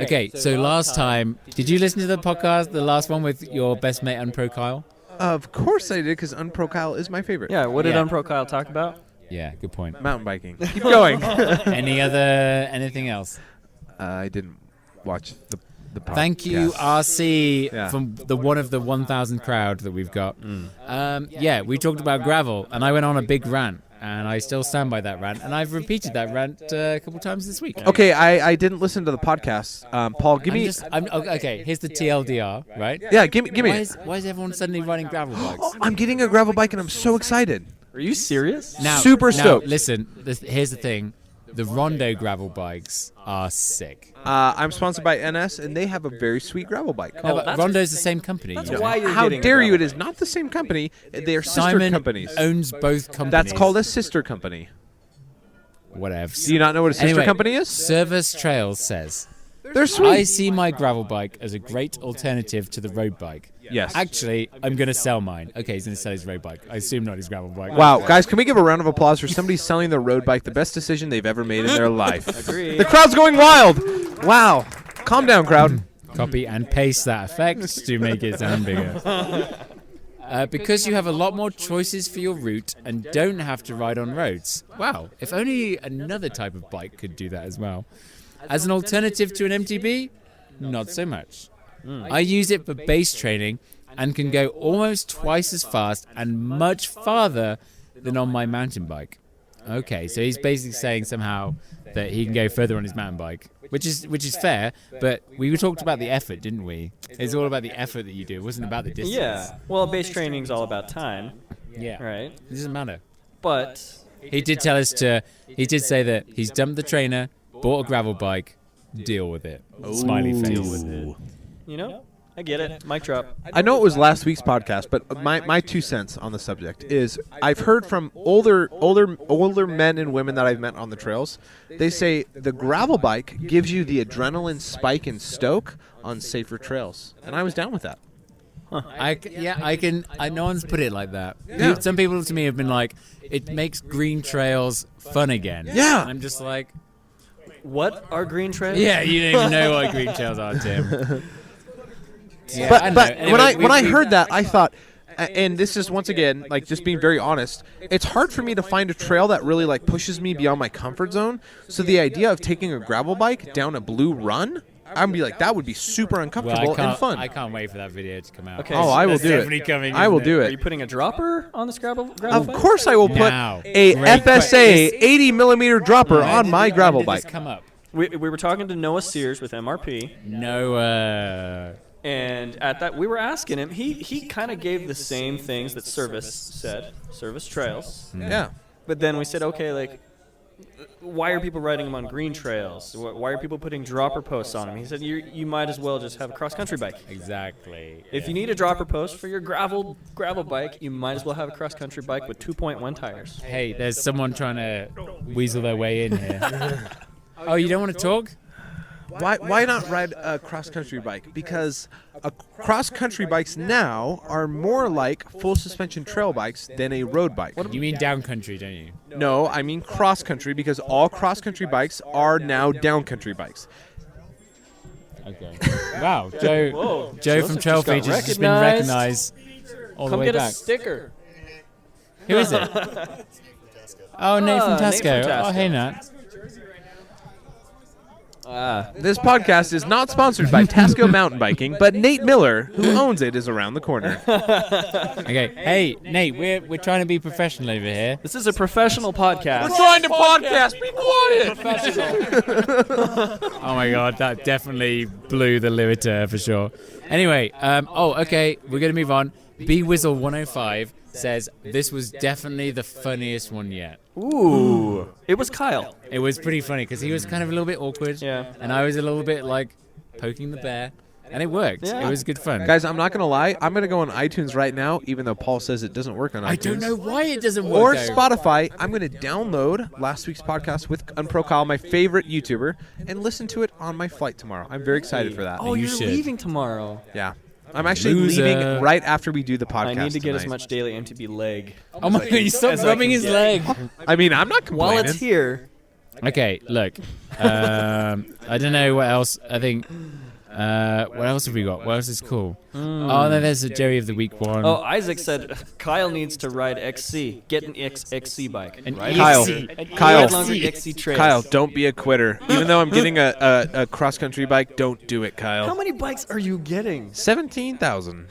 Speaker 1: Okay. So last time, did you listen to the podcast, the last one with your best mate Unpro Kyle?
Speaker 2: Of course I did, because Unpro Kyle is my favorite.
Speaker 3: Yeah, what did
Speaker 1: Yeah.
Speaker 3: Unpro Kyle talk about?
Speaker 1: Yeah. Good point.
Speaker 2: Mountain biking. Keep going.
Speaker 1: Anything else?
Speaker 2: I didn't watch the podcast.
Speaker 1: Thank you, RC,
Speaker 2: Yeah.
Speaker 1: from the one of the 1,000 crowd that we've got. Yeah, we talked about gravel, and I went on a big rant, and I still stand by that rant, and I've repeated that rant a couple times this week.
Speaker 2: Okay, I didn't listen to the podcast. Paul, give me.
Speaker 1: Okay, here's the TLDR, right?
Speaker 2: Yeah, give me.
Speaker 1: Why is everyone suddenly riding gravel bikes?
Speaker 2: I'm getting a gravel bike, and I'm so excited.
Speaker 3: Are you serious?
Speaker 2: Super stoked.
Speaker 1: Listen, here's the thing. The Rondo gravel bikes are sick.
Speaker 2: I'm sponsored by NS, and they have a very sweet gravel bike.
Speaker 1: No, but
Speaker 3: that's-
Speaker 1: Rondo's the same company.
Speaker 3: That's
Speaker 1: you know.
Speaker 3: why you're
Speaker 2: How
Speaker 3: getting a
Speaker 2: dare you? It
Speaker 3: gravel
Speaker 2: is not the same company. They are sister
Speaker 1: Simon
Speaker 2: companies.
Speaker 1: owns both companies.
Speaker 2: That's called a sister company.
Speaker 1: whatever.
Speaker 2: Do you not know what a sister
Speaker 1: Anyway,
Speaker 2: company is?
Speaker 1: Service Trails says,
Speaker 2: They're sweet.
Speaker 1: I see my gravel bike as a great alternative to the road bike.
Speaker 2: Yes.
Speaker 1: Actually, I'm going to sell mine. Okay, he's going to sell his road bike. I assume not his gravel bike.
Speaker 2: Wow, guys, can we give a round of applause for somebody selling their road bike, the best decision they've ever made in their life?
Speaker 3: Agreed.
Speaker 2: The crowd's going wild. Wow. Calm down, crowd.
Speaker 1: Copy and paste that effect to make it sound bigger. Because you have a lot more choices for your route and don't have to ride on roads. Wow, if only another type of bike could do that as well. As an alternative to an MTB, not so much. I use it for base training and can go almost twice as fast and much farther than on my mountain bike. Okay, so he's basically saying somehow that he can go further on his mountain bike, which is fair, but we talked about the effort, didn't we? It's all about the effort that you do. It wasn't about the distance.
Speaker 3: Yeah. Well, base training's all about time,
Speaker 1: Yeah.
Speaker 3: right?
Speaker 1: It doesn't matter.
Speaker 3: But
Speaker 1: He did tell us he did say that he's dumped the trainer, bought a gravel bike, deal with it. Smiley face.
Speaker 3: deal with it. You know, I get it. Mic drop.
Speaker 2: I know it was last week's podcast, but my 2 cents on the subject is I've heard from older men and women that I've met on the trails. They say the gravel bike gives you the adrenaline spike and stoke on safer trails, and I was down with that.
Speaker 1: No one's put it like that.
Speaker 2: Yeah.
Speaker 1: Some people to me have been like, it makes green trails fun again.
Speaker 2: Yeah.
Speaker 1: And I'm just like,
Speaker 3: What are green trails?
Speaker 1: yeah, you don't even know what green trails are, Tim. Yeah, I
Speaker 2: But
Speaker 1: don't
Speaker 2: but
Speaker 1: know.
Speaker 2: when
Speaker 1: Anyway,
Speaker 2: I
Speaker 1: we-
Speaker 2: heard that, I thought, and this is once again like just being very honest, it's hard for me to find a trail that really like pushes me beyond my comfort zone. So the idea of taking a gravel bike down a blue run, I'd be like, that would be super uncomfortable and fun.
Speaker 1: I can't wait for that video to come out.
Speaker 3: Okay,
Speaker 2: Oh, I will
Speaker 1: That's
Speaker 2: do
Speaker 1: definitely
Speaker 2: it.
Speaker 1: coming,
Speaker 2: I will
Speaker 1: isn't
Speaker 2: do
Speaker 3: Are you
Speaker 2: it.
Speaker 3: putting a dropper on this gravel
Speaker 2: Of
Speaker 3: bike?
Speaker 2: course, I will put
Speaker 1: Now.
Speaker 2: a
Speaker 1: Great
Speaker 2: FSA
Speaker 1: question.
Speaker 2: 80 millimeter dropper on my gravel
Speaker 1: When did this
Speaker 2: bike.
Speaker 1: come up?
Speaker 3: We were talking to Noah Sears with MRP,
Speaker 1: No.
Speaker 3: and at that we were asking him. He kind of gave the same things that Service Trails.
Speaker 2: Yeah.
Speaker 3: But then we said, okay, like, why are people riding them on green trails? Why are people putting dropper posts on them? He said, you might as well just have a cross-country bike.
Speaker 1: Exactly.
Speaker 3: If you need a dropper post for your gravel bike, you might as well have a cross-country bike with 2.1 tires.
Speaker 1: Hey, there's someone trying to weasel their way in here. Oh, you don't want to talk?
Speaker 2: Why not ride a cross-country bike? Because cross-country bikes now are more like full suspension trail bikes than a road bike.
Speaker 1: You mean down country, don't you?
Speaker 2: No, I mean cross-country because all cross-country bikes are now down-country bikes.
Speaker 1: Okay. Wow, Joe.
Speaker 3: Whoa,
Speaker 1: Joe from
Speaker 3: Joseph
Speaker 1: Trail
Speaker 3: just got
Speaker 1: Features has just been
Speaker 3: recognized.
Speaker 1: recognized all
Speaker 3: Come
Speaker 1: the way
Speaker 3: get
Speaker 1: back.
Speaker 3: a sticker.
Speaker 1: Who is it? Oh, Nate from
Speaker 3: Nate from
Speaker 1: Tasco. Oh,
Speaker 3: Tasco.
Speaker 1: hey, Nat.
Speaker 2: This podcast is not sponsored by Tasco Mountain Biking, but Nate Miller, who owns it, is around the corner.
Speaker 1: Okay. Hey, Nate, we're trying to be professional over here.
Speaker 3: This is a professional podcast.
Speaker 2: Trying to podcast. Be quiet.
Speaker 1: Oh my god, that definitely blew the limiter for sure. Anyway, okay, we're gonna move on. BWizzle105 says this was definitely the funniest one yet.
Speaker 3: Ooh. It was Kyle.
Speaker 1: It was pretty funny because he was kind of a little bit awkward,
Speaker 3: Yeah.
Speaker 1: and I was a little bit like poking the bear, and it worked.
Speaker 3: Yeah.
Speaker 1: It was good fun.
Speaker 2: Guys, I'm not going to lie. I'm going to go on iTunes right now, even though Paul says it doesn't work on iTunes.
Speaker 1: I don't know why it doesn't
Speaker 2: Or
Speaker 1: work. though.
Speaker 2: Spotify. I'm going to download last week's podcast with Unpro Kyle, my favorite YouTuber, and listen to it on my flight tomorrow. I'm very excited for that.
Speaker 3: Oh,
Speaker 1: You
Speaker 3: you're
Speaker 1: should.
Speaker 3: leaving tomorrow.
Speaker 2: Yeah. I'm actually
Speaker 1: Loser.
Speaker 2: leaving right after we do the podcast
Speaker 3: I need to get as
Speaker 2: tonight.
Speaker 3: much daily MTB leg.
Speaker 1: Oh my god, you stopped
Speaker 3: As I
Speaker 1: rubbing
Speaker 3: can
Speaker 1: his
Speaker 3: get.
Speaker 1: leg.
Speaker 2: I mean, I'm not complaining.
Speaker 3: While it's here,
Speaker 1: Okay, look. I don't know what else. I think. What else have we got? What else is cool? Oh, no, there's a Jerry of the Week one.
Speaker 3: oh, Isaac said Kyle needs to ride XC. Get an XC bike.
Speaker 1: An
Speaker 3: Right?
Speaker 2: Kyle.
Speaker 1: EXC.
Speaker 2: Kyle.
Speaker 3: Ride longer XC trails.
Speaker 2: Kyle, don't be a quitter. Even though I'm getting a cross-country bike, don't do it, Kyle.
Speaker 3: How many bikes are you getting?
Speaker 2: 17,000.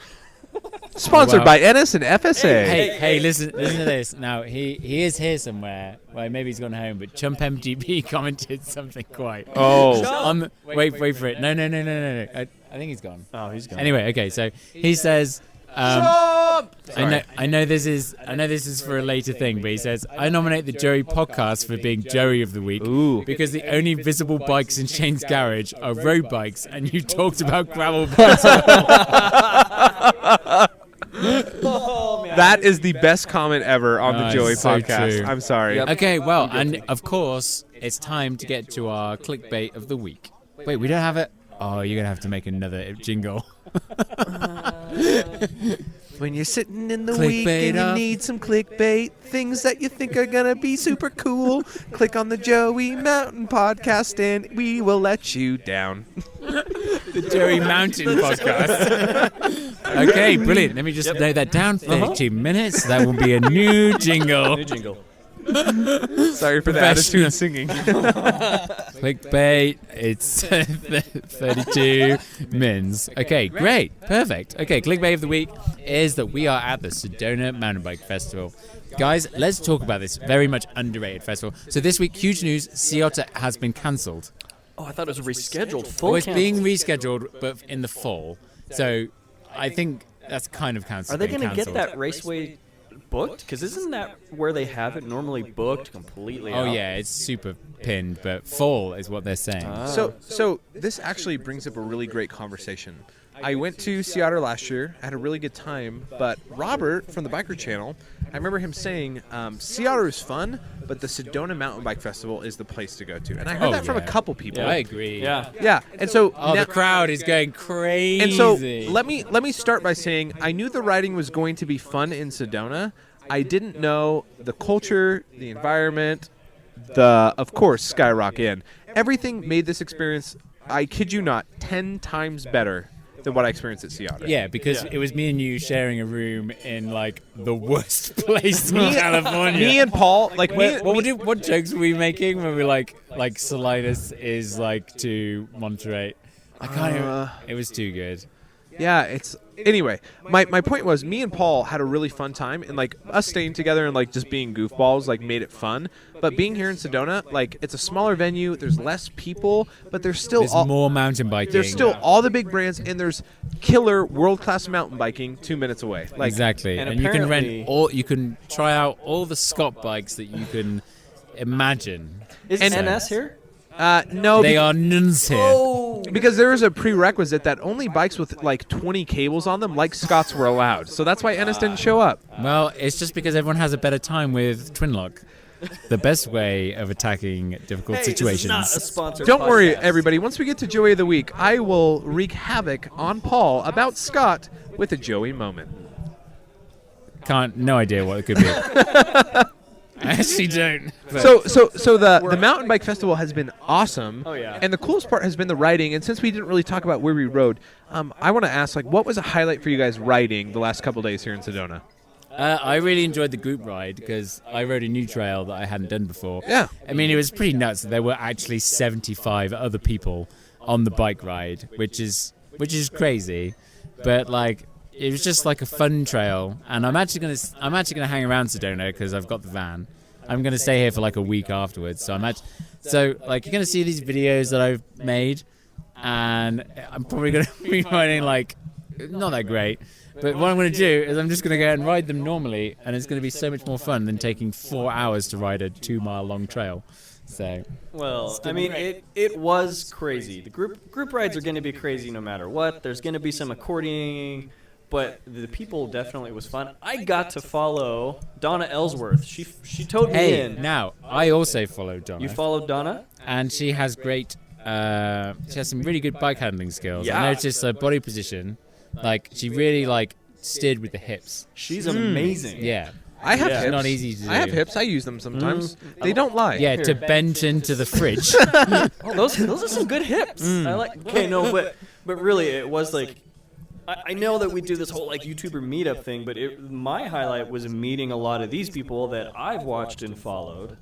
Speaker 2: Sponsored
Speaker 1: Wow.
Speaker 2: by Ennis and FSA.
Speaker 1: Hey, listen to this. Now, he is here somewhere. Well, maybe he's gone home, but Chump MTB commented something quite.
Speaker 2: Oh.
Speaker 1: Wait for it. No. I think he's gone.
Speaker 3: Oh, he's gone.
Speaker 1: Anyway, okay, so he says, I know this is for a later thing, but he says, I nominate the Joey podcast for being Joey of the Week because the only visible bikes in Shane's garage are road bikes, and you talked about gravel bikes.
Speaker 2: That is the best comment ever on the
Speaker 1: Oh,
Speaker 2: Joey
Speaker 1: it's so
Speaker 2: podcast.
Speaker 1: true.
Speaker 2: I'm sorry.
Speaker 3: Yep.
Speaker 1: Okay, well, and of course, it's time to get to our clickbait of the week. Wait, we don't have it? Oh, you're going to have to make another jingle.
Speaker 2: When you're sitting in the
Speaker 1: Clickbait
Speaker 2: week and you
Speaker 1: up.
Speaker 2: need some clickbait, things that you think are going to be super cool, click on the Joey Mountain podcast and we will let you down.
Speaker 1: The Joey Mountain podcast. Okay, brilliant. Let me just note that down. 32 minutes. That will be a new jingle.
Speaker 3: New jingle.
Speaker 2: Sorry for the
Speaker 1: Professional.
Speaker 2: attitude singing.
Speaker 1: Clickbait. It's 32 mins. Okay, great. Perfect. Okay, clickbait of the week is that we are at the Sedona Mountain Bike Festival. Guys, let's talk about this very much underrated festival. So this week, huge news, Sea Otter has been cancelled.
Speaker 3: Oh, I thought it was rescheduled. Full
Speaker 1: It's
Speaker 3: cancel.
Speaker 1: being rescheduled, but in the fall. So I think that's kind of cancelled.
Speaker 3: Are they going to get that raceway booked? Because isn't that where they have it normally booked completely
Speaker 1: Oh
Speaker 3: out?
Speaker 1: yeah, it's super pinned, but fall is what they're saying.
Speaker 2: So this actually brings up a really great conversation. I went to Sea Otter last year, had a really good time, but Robert from the Biker Channel, I remember him saying, Sea Otter is fun, but the Sedona Mountain Bike Festival is the place to go to. And I heard
Speaker 1: Oh,
Speaker 2: that from a
Speaker 1: yeah.
Speaker 2: couple people.
Speaker 1: I agree.
Speaker 3: Yeah.
Speaker 2: Yeah, and so
Speaker 1: Oh, the crowd is going crazy.
Speaker 2: and so let me start by saying I knew the riding was going to be fun in Sedona. I didn't know the culture, the environment, of course Skyrock Inn. Everything made this experience, I kid you not, 10 times better than what I experienced at Sea Otter.
Speaker 1: Yeah, because it was me and you sharing a room in like the worst place in California.
Speaker 2: Me and Paul, like me,
Speaker 1: What jokes were we making when we were like Salinas is like to Monterey? I can't even. It was too good.
Speaker 2: yeah, it's anyway. My point was, me and Paul had a really fun time, and like us staying together and like just being goofballs, like made it fun. But being here in Sedona, like it's a smaller venue. There's less people, but there's still
Speaker 1: There's more mountain biking.
Speaker 2: There's still all the big brands, and there's killer world-class mountain biking 2 minutes away. Like
Speaker 1: Exactly,
Speaker 3: and
Speaker 1: and you can
Speaker 3: apparently-
Speaker 1: rent all. You can try out all the Scott bikes that you can imagine.
Speaker 3: Is
Speaker 2: And-
Speaker 3: NS here?
Speaker 2: no,
Speaker 1: They are nuns here.
Speaker 2: because there is a prerequisite that only bikes with like 20 cables on them, like Scott's, were allowed. So that's why Ennis didn't show up.
Speaker 1: Well, it's just because everyone has a better time with twin lock. The best way of attacking difficult situations.
Speaker 3: This is not a sponsored
Speaker 2: Don't worry,
Speaker 3: podcast.
Speaker 2: everybody. Once we get to Joey of the Week, I will wreak havoc on Paul about Scott with a Joey moment.
Speaker 1: No idea what it could be. I actually don't. But
Speaker 2: So the mountain bike festival has been awesome.
Speaker 3: Oh, yeah.
Speaker 2: And the coolest part has been the riding. And since we didn't really talk about where we rode, I want to ask, like, what was a highlight for you guys riding the last couple days here in Sedona?
Speaker 1: I really enjoyed the group ride because I rode a new trail that I hadn't done before.
Speaker 2: Yeah.
Speaker 1: I mean, it was pretty nuts. There were actually 75 other people on the bike ride, which is crazy. But like, it was just like a fun trail. And I'm actually gonna hang around Sedona because I've got the van. I'm gonna stay here for like a week afterwards. So like, you're gonna see these videos that I've made, and I'm probably gonna be riding like not that great. But what I'm going to do is I'm just going to go and ride them normally, and it's going to be so much more fun than taking 4 hours to ride a 2-mile long trail. So,
Speaker 3: Well, I mean, it was crazy. The group rides are going to be crazy no matter what. There's going to be some accordioning, but the people definitely was fun. I got to follow Donna Ellsworth. She towed me in.
Speaker 1: Now I also follow Donna.
Speaker 3: You followed Donna?
Speaker 1: And she has great. She has some really good bike handling skills.
Speaker 3: Yeah.
Speaker 1: I noticed her body position. Like, she really, like, steered with the hips.
Speaker 3: She's amazing.
Speaker 1: Yeah.
Speaker 2: I have
Speaker 3: Yeah.
Speaker 2: hips.
Speaker 1: Not easy to do.
Speaker 2: I have hips. I use them sometimes. They don't lie.
Speaker 1: Yeah, to bend into the fridge.
Speaker 3: Oh, those are some good hips. I like. Okay, no, but really, it was like. I know that we do this whole like YouTuber meetup thing, but my highlight was meeting a lot of these people that I've watched and followed,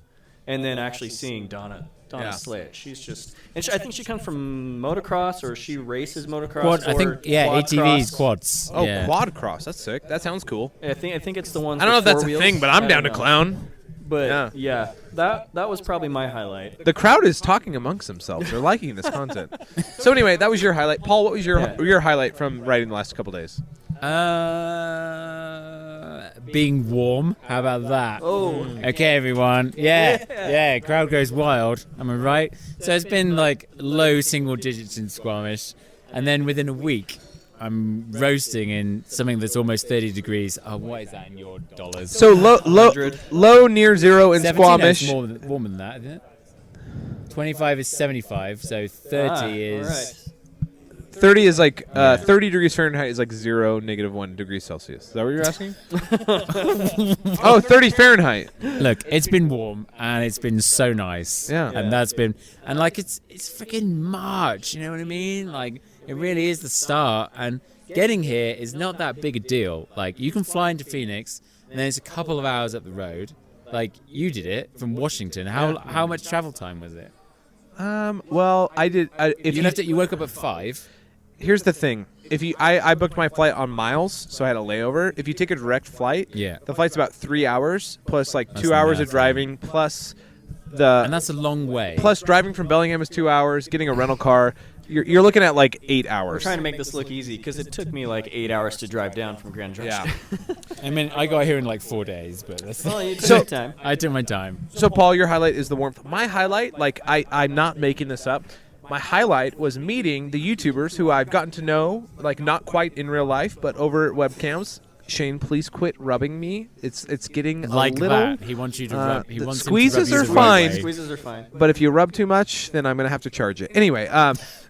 Speaker 3: and then actually seeing Donna slay it. She's just, and I think she comes from motocross, or she races motocross.
Speaker 1: I think, yeah,
Speaker 3: quad
Speaker 1: ATVs,
Speaker 3: cross.
Speaker 1: quads.
Speaker 2: Oh,
Speaker 1: yeah.
Speaker 2: quad cross. That's sick. That sounds cool.
Speaker 3: I think it's the one.
Speaker 2: I don't know if that's a thing, but I'm down to clown.
Speaker 3: But yeah, that was probably my highlight.
Speaker 2: The crowd is talking amongst themselves. They're liking this content. So anyway, that was your highlight. Paul, what was your highlight from riding the last couple days?
Speaker 1: Being warm. How about that?
Speaker 3: Oh.
Speaker 1: Okay, everyone. Yeah. Crowd goes wild. Am I right? So it's been like low single digits in Squamish, and then within a week, I'm roasting in something that's almost 30 degrees. Oh, what is that in your dollars?
Speaker 2: So low near zero in
Speaker 1: 17,
Speaker 2: Squamish.
Speaker 1: that's warmer than that, isn't it? 25 is 75, so 30 is...
Speaker 3: Right.
Speaker 2: 30 is like 30 degrees Fahrenheit is like 1 degree Celsius. Is that what you're asking? Oh, 30 Fahrenheit.
Speaker 1: Look, it's been warm and it's been so nice.
Speaker 2: Yeah.
Speaker 1: And that's been, and like it's freaking March, you know what I mean? Like, it really is the start, and getting here is not that big a deal. Like, you can fly into Phoenix and then it's a couple of hours up the road. Like, you did it from Washington. How much travel time was it?
Speaker 2: Well, I did.
Speaker 1: You woke up at 5.
Speaker 2: Here's the thing. I booked my flight on miles, so I had a layover. If you take a direct flight, the flight's about 3 hours plus like 2 hours of driving plus
Speaker 1: and that's a long way.
Speaker 2: Plus driving from Bellingham is 2 hours. Getting a rental car, you're looking at like 8 hours.
Speaker 3: We're trying to make this look easy because it took me like 8 hours to drive down from Grand Junction.
Speaker 2: Yeah.
Speaker 1: I mean, I got here in like 4 days, but that's
Speaker 3: Well, you took your time.
Speaker 1: I took my time.
Speaker 2: So Paul, your highlight is the warmth. My highlight, like I'm not making this up. My highlight was meeting the YouTubers who I've gotten to know, like not quite in real life, but over at webcams. Shane, please quit rubbing me. It's getting
Speaker 1: like
Speaker 2: a little.
Speaker 1: That. He wants you to rub. He wants
Speaker 2: squeezes
Speaker 1: him to rub
Speaker 2: are
Speaker 1: you the
Speaker 2: fine.
Speaker 1: right way.
Speaker 3: Squeezes are fine.
Speaker 2: But if you rub too much, then I'm going to have to charge it. Anyway,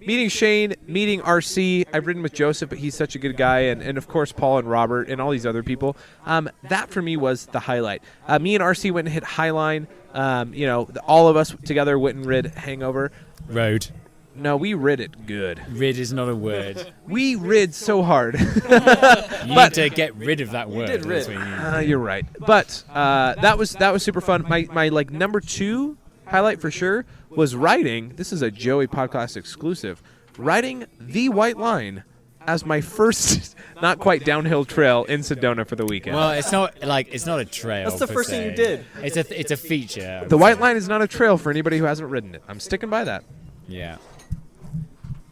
Speaker 2: meeting Shane, meeting RC. I've ridden with Joseph, but he's such a good guy. And of course, Paul and Robert and all these other people. That for me was the highlight. Me and RC went and hit Highline. All of us together went and rid Hangover.
Speaker 1: Road.
Speaker 2: No, we rid it good.
Speaker 1: Rid is not a word.
Speaker 2: We rid so hard.
Speaker 1: You need to get rid of that word.
Speaker 3: did rid.
Speaker 1: That's what you need.
Speaker 2: You're right. But that was super fun. My like number 2 highlight for sure was riding. This is a Joey Podcast exclusive. Riding the White Line as my first not quite downhill trail in Sedona for the weekend.
Speaker 1: Well, it's not a trail.
Speaker 3: That's the
Speaker 1: per
Speaker 3: first
Speaker 1: se.
Speaker 3: thing you did.
Speaker 1: It's a feature.
Speaker 2: The White Line is not a trail for anybody who hasn't ridden it. I'm sticking by that.
Speaker 1: Yeah.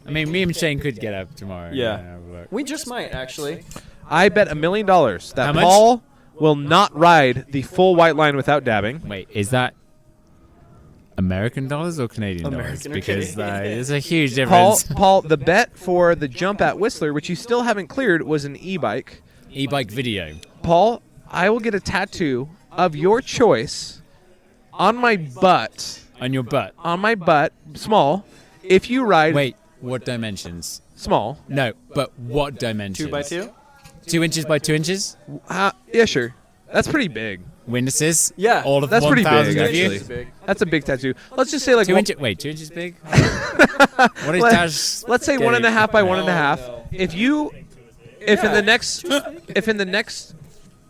Speaker 1: I mean, me and Shane could get up tomorrow.
Speaker 3: Yeah.
Speaker 1: and have a look.
Speaker 3: We just might, actually.
Speaker 2: I bet $1 million that
Speaker 1: How much?
Speaker 2: Paul will not ride the full White Line without dabbing.
Speaker 1: Wait, is that American dollars or Canadian
Speaker 3: American or
Speaker 1: dollars? Because
Speaker 3: Canadian.
Speaker 1: there's a huge difference.
Speaker 2: Paul, the bet for the jump at Whistler, which you still haven't cleared, was an e-bike.
Speaker 1: E-bike video.
Speaker 2: Paul, I will get a tattoo of your choice on my butt.
Speaker 1: On your butt.
Speaker 2: On my butt, small. If you ride...
Speaker 1: Wait, what dimensions?
Speaker 2: Small.
Speaker 1: No, but what dimensions?
Speaker 3: 2x2?
Speaker 1: 2 inches by 2 inches?
Speaker 2: Yeah, sure. That's pretty big.
Speaker 1: witnesses.
Speaker 3: Yeah.
Speaker 1: All of
Speaker 2: That's pretty
Speaker 1: 1,000
Speaker 2: big,
Speaker 1: of you.
Speaker 2: actually. That's a big tattoo. Let's just say like
Speaker 1: 2 inches. Wait, 2 inches big? What is Dash?
Speaker 2: let's say
Speaker 1: getting?
Speaker 2: 1.5 by 1.5.
Speaker 3: no.
Speaker 2: If in the next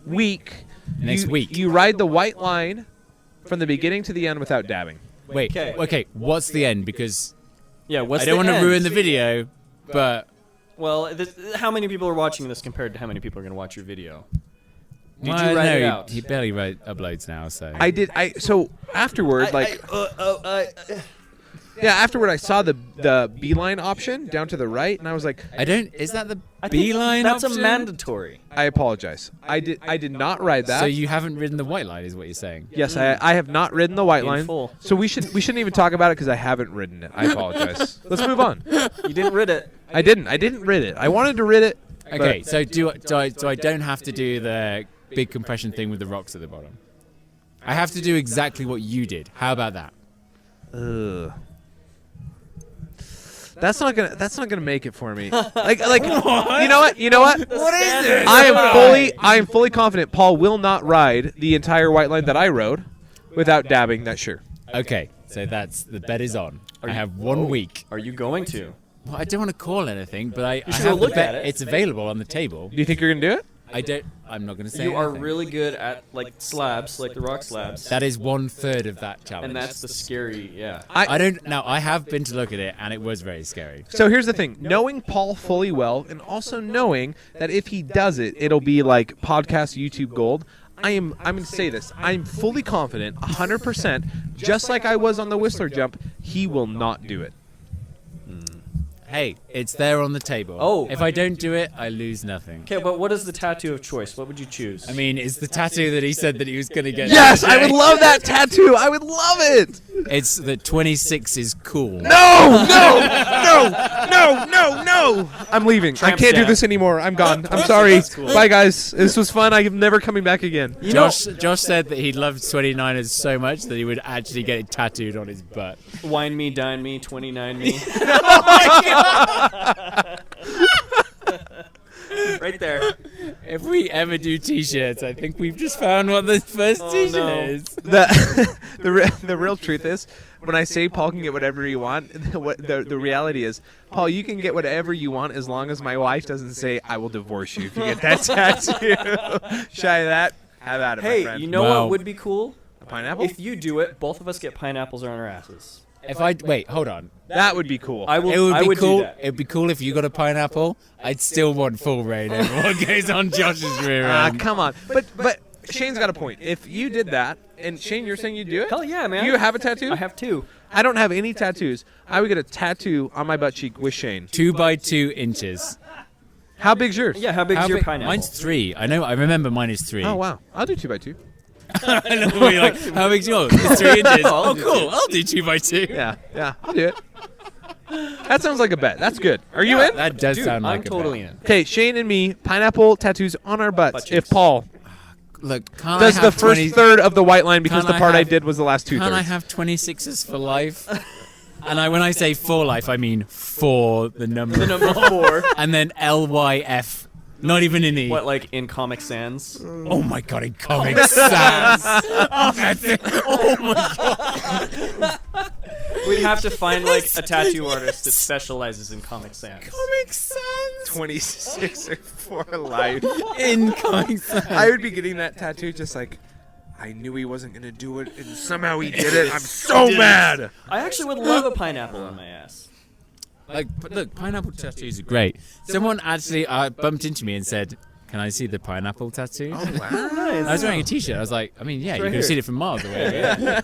Speaker 2: week, you ride the white line from the beginning to the end without dabbing.
Speaker 1: Wait. Okay. What's the end? Because
Speaker 3: Yeah, what's
Speaker 1: I don't
Speaker 3: the
Speaker 1: want to
Speaker 3: end?
Speaker 1: ruin the video, but
Speaker 3: Well, how many people are watching this compared to how many people are going to watch your video? Did
Speaker 1: well,
Speaker 3: you write
Speaker 1: no,
Speaker 3: it out?
Speaker 1: He barely uploads now, so.
Speaker 2: So afterward, afterward I saw the beeline option down to the right, and I was like,
Speaker 1: Is that the
Speaker 3: I think
Speaker 1: beeline
Speaker 3: That's
Speaker 1: option?
Speaker 3: a mandatory.
Speaker 2: I apologize. I did not ride that.
Speaker 1: So you haven't ridden the white line, is what you're saying?
Speaker 2: Yes, I have not ridden the white
Speaker 3: In
Speaker 2: line.
Speaker 3: full.
Speaker 2: So we shouldn't even talk about it because I haven't ridden it. I apologize. Let's move on.
Speaker 3: You didn't rid it.
Speaker 2: I didn't rid it. I wanted to rid it.
Speaker 1: Okay,
Speaker 2: but-
Speaker 1: so do I don't have to do the big compression thing with the rocks at the bottom? I have to do exactly what you did. How about that?
Speaker 2: Ugh. That's not gonna make it for me. Like you know what?
Speaker 3: What is this?
Speaker 2: I am fully confident Paul will not ride the entire white line that I rode without dabbing that sure.
Speaker 1: Okay, so the bet is on. I have 1 week.
Speaker 3: Are you going to?
Speaker 1: Well, I don't want to call anything, but I
Speaker 3: should
Speaker 1: have
Speaker 3: go look
Speaker 1: the bet.
Speaker 3: at it.
Speaker 1: It's available on the table.
Speaker 2: Do you think you're gonna do it?
Speaker 1: I'm not going to say
Speaker 3: You are
Speaker 1: anything.
Speaker 3: really good at like slabs, like the rock slabs.
Speaker 1: That is 1/3 of that challenge.
Speaker 3: And that's the scary, yeah.
Speaker 1: I don't. Now I have been to look at it, and it was very scary.
Speaker 2: So here's the thing: knowing Paul fully well, and also knowing that if he does it, it'll be like podcast YouTube gold. I'm going to say this: I'm fully confident, 100%, just like I was on the Whistler jump, he will not do it.
Speaker 1: Hey, it's there on the table.
Speaker 3: Oh.
Speaker 1: If I don't do it, I lose nothing.
Speaker 3: Okay, but what is the tattoo of choice? What would you choose?
Speaker 1: I mean, it's the tattoo that he said that he was going to get.
Speaker 2: Yes, I would love that tattoo. I would love it.
Speaker 1: It's that 26 is cool.
Speaker 2: No! I'm leaving.
Speaker 3: Tramp
Speaker 2: I can't do
Speaker 3: stamp.
Speaker 2: this anymore. I'm gone. I'm sorry.
Speaker 3: cool.
Speaker 2: Bye, guys. This was fun. I'm never coming back again.
Speaker 1: Josh said that he loved 29ers so much that he would actually get it tattooed on his butt.
Speaker 3: Wine me, dine me, 29 me. Right there.
Speaker 1: If we ever do t-shirts, I think we've just found what the first t-shirt
Speaker 3: no.
Speaker 1: is.
Speaker 2: The real truth is, when I say Paul can get whatever you want, the reality is, Paul, you can get whatever you want as long as my wife doesn't say, I will divorce you if you get that tattoo. Shy of that? Have at it, my
Speaker 3: Hey,
Speaker 2: friend.
Speaker 3: you know
Speaker 1: Wow.
Speaker 3: what would be cool?
Speaker 2: A pineapple?
Speaker 3: If you do it, both of us get pineapples on our asses.
Speaker 1: Wait, hold on.
Speaker 2: That would be cool.
Speaker 3: I
Speaker 1: It
Speaker 3: would
Speaker 1: would be cool.
Speaker 3: do that.
Speaker 1: It'd be cool if you got a pineapple. I'd still want full reign over what goes on Josh's rear end.
Speaker 2: Come on. But Shane's got a point. If you did that, and Shane, you're saying you do it?
Speaker 3: Hell yeah, man.
Speaker 2: You have a tattoo?
Speaker 3: I have two.
Speaker 2: I don't have any tattoos. I would get a tattoo on my butt cheek with Shane.
Speaker 1: 2 by 2 inches.
Speaker 2: How big's yours?
Speaker 3: Yeah, how big is your pineapple?
Speaker 1: Mine's 3. I know. I remember mine is 3.
Speaker 2: Oh, wow. I'll do 2 by 2.
Speaker 1: I know. You're like, how big's yours? It's 3 inches.
Speaker 3: I'll
Speaker 1: Oh,
Speaker 3: do
Speaker 1: cool. I'll do 2 by 2.
Speaker 2: Yeah, I'll do it. That sounds like a bet. That's good. Are you in?
Speaker 1: That does
Speaker 3: Dude,
Speaker 1: sound like
Speaker 3: I'm totally
Speaker 1: a bet.
Speaker 3: in.
Speaker 2: Okay, Shane and me, pineapple tattoos on our butts.
Speaker 3: Butt
Speaker 2: If
Speaker 3: cheeks.
Speaker 2: Paul
Speaker 1: Look, can't
Speaker 2: does
Speaker 1: I
Speaker 2: the
Speaker 1: have
Speaker 2: first
Speaker 1: 20
Speaker 2: third of the white line because
Speaker 1: Can
Speaker 2: the
Speaker 1: I
Speaker 2: part I
Speaker 1: have-
Speaker 2: did was the last 2
Speaker 1: Can't I
Speaker 2: thirds.
Speaker 1: have 26s for life? And when I say for life, I mean for the number.
Speaker 3: The number 4.
Speaker 1: And then LYF. Not even an E.
Speaker 3: What, like in Comic Sans?
Speaker 1: Oh my god, in Comic Sans. Oh, that's it. Oh my god.
Speaker 3: We'd have to find like a tattoo artist that specializes in Comic Sans.
Speaker 1: Comic Sans.
Speaker 2: 26 for life.
Speaker 1: In Comic Sans.
Speaker 2: I would be getting that tattoo just like, I knew he wasn't going to do it, and somehow he did it. I'm so mad.
Speaker 3: I actually would love a pineapple on my ass.
Speaker 1: But look, pineapple tattoos are great. Someone actually bumped into me and said, "Can I see the pineapple tattoo?"
Speaker 2: Oh, wow.
Speaker 1: I was wearing a T-shirt. I was like, I mean, yeah, you
Speaker 3: right
Speaker 1: could have
Speaker 3: here.
Speaker 1: seen it from miles away. Yeah.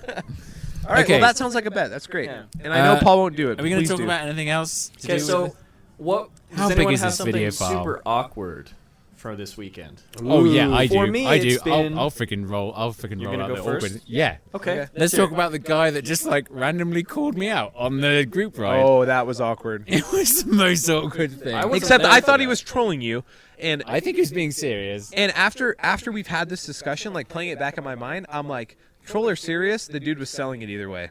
Speaker 2: All right,
Speaker 1: Okay.
Speaker 2: well, that sounds like a bet. That's great.
Speaker 3: Yeah.
Speaker 2: And I know Paul won't do it.
Speaker 1: Are we going
Speaker 2: Please
Speaker 1: to talk
Speaker 2: do.
Speaker 1: about anything else? to
Speaker 3: Okay,
Speaker 1: do
Speaker 3: so
Speaker 1: with
Speaker 3: what?
Speaker 1: How
Speaker 3: Does
Speaker 1: big
Speaker 3: anyone
Speaker 1: is
Speaker 3: have
Speaker 1: this
Speaker 3: something
Speaker 1: video file?
Speaker 3: super awkward for this weekend?
Speaker 1: Oh yeah, I do.
Speaker 3: For me,
Speaker 1: I do.
Speaker 3: it's been-
Speaker 1: I'll freaking roll. I'll freaking
Speaker 3: You're
Speaker 1: roll
Speaker 3: gonna
Speaker 1: out
Speaker 3: go
Speaker 1: the awkward.
Speaker 3: first?
Speaker 1: Yeah.
Speaker 3: Okay.
Speaker 1: Let's talk about the guy that just like randomly called me out on the group ride.
Speaker 2: Oh, that was awkward.
Speaker 1: It was the most awkward thing.
Speaker 3: I wasn't
Speaker 2: Except
Speaker 3: there
Speaker 2: I
Speaker 3: for
Speaker 2: thought he
Speaker 3: that.
Speaker 2: was trolling you, and
Speaker 1: I think he was being serious.
Speaker 2: and after we've had this discussion, like playing it back in my mind, I'm like, troll or serious? The dude was selling it either way.